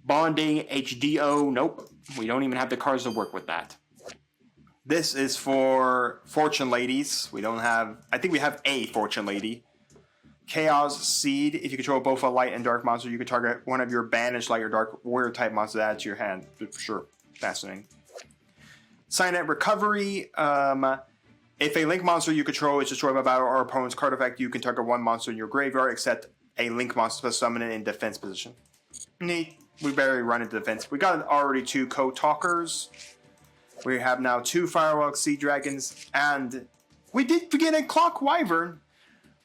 Bonding, HDO, nope. We don't even have the cards to work with that. This is for Fortune Ladies. We don't have, I think we have a Fortune Lady. Chaos Seed. If you control both a light and dark monster, you can target one of your banished light or dark warrior type monsters to add to your hand. For sure. Fascinating. Signet Recovery. If a link monster you control is destroyed by battle or opponent's card effect, you can target one monster in your graveyard except a link monster to summon it in defense position. Neat. We barely run into defense. We got already 2 Code Talkers. We have now 2 Firewalk Sea Dragons, and we did get a Clock Wyvern.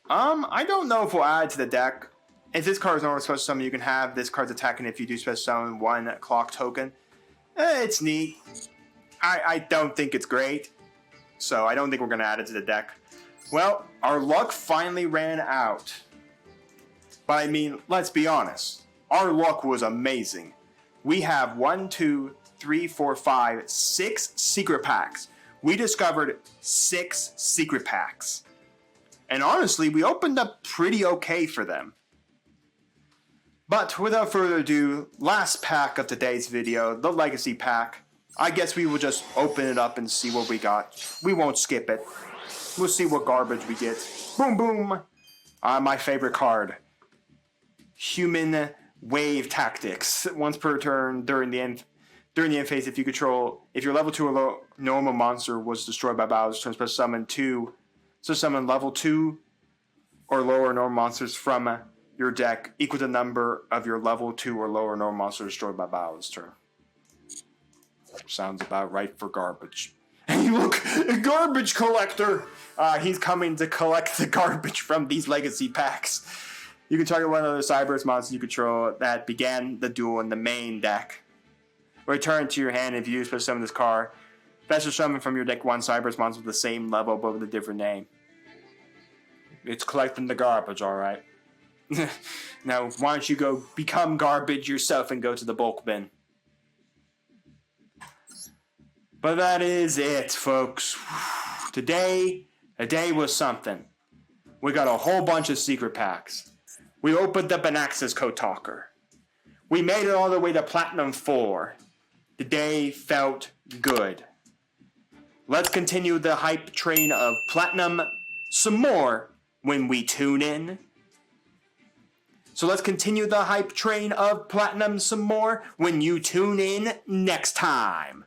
I don't know if we'll add to the deck. If this card is normal special summon, you can have this card's attacking if you do special summon 1 Clock token. It's neat. I don't think it's great, so I don't think we're going to add it to the deck. Well, our luck finally ran out. But I mean, let's be honest. Our luck was amazing. We have 1, 2, 3, 4, 5, 6 secret packs. We discovered 6 secret packs. And honestly, we opened up pretty okay for them. But without further ado, last pack of today's video, the Legacy Pack. I guess we will just open it up and see what we got. We won't skip it. We'll see what garbage we get. Boom, boom. My favorite card. Human Wave Tactics. Once per turn during the end phase, if your level 2 or low normal monster was destroyed by battles, turn special summon 2. So summon level 2 or lower normal monsters from your deck equal to the number of your level 2 or lower normal monsters destroyed by battle this turn. Sounds about right for garbage. Hey, look, a garbage collector! He's coming to collect the garbage from these legacy packs. You can target one of the Cyberse monsters you control that began the duel in the main deck. Return to your hand if you use special summon this card. Special summon from your deck one Cyberse monster with the same level but with a different name. It's collecting the garbage, alright. Now, why don't you go become garbage yourself and go to the bulk bin? But that is it, folks. Today, a day was something. We got a whole bunch of secret packs. We opened up an access code talker. We made it all the way to Platinum 4. The day felt good. Let's continue the hype train of Platinum some more when we tune in. So let's continue the hype train of Platinum some more when you tune in next time.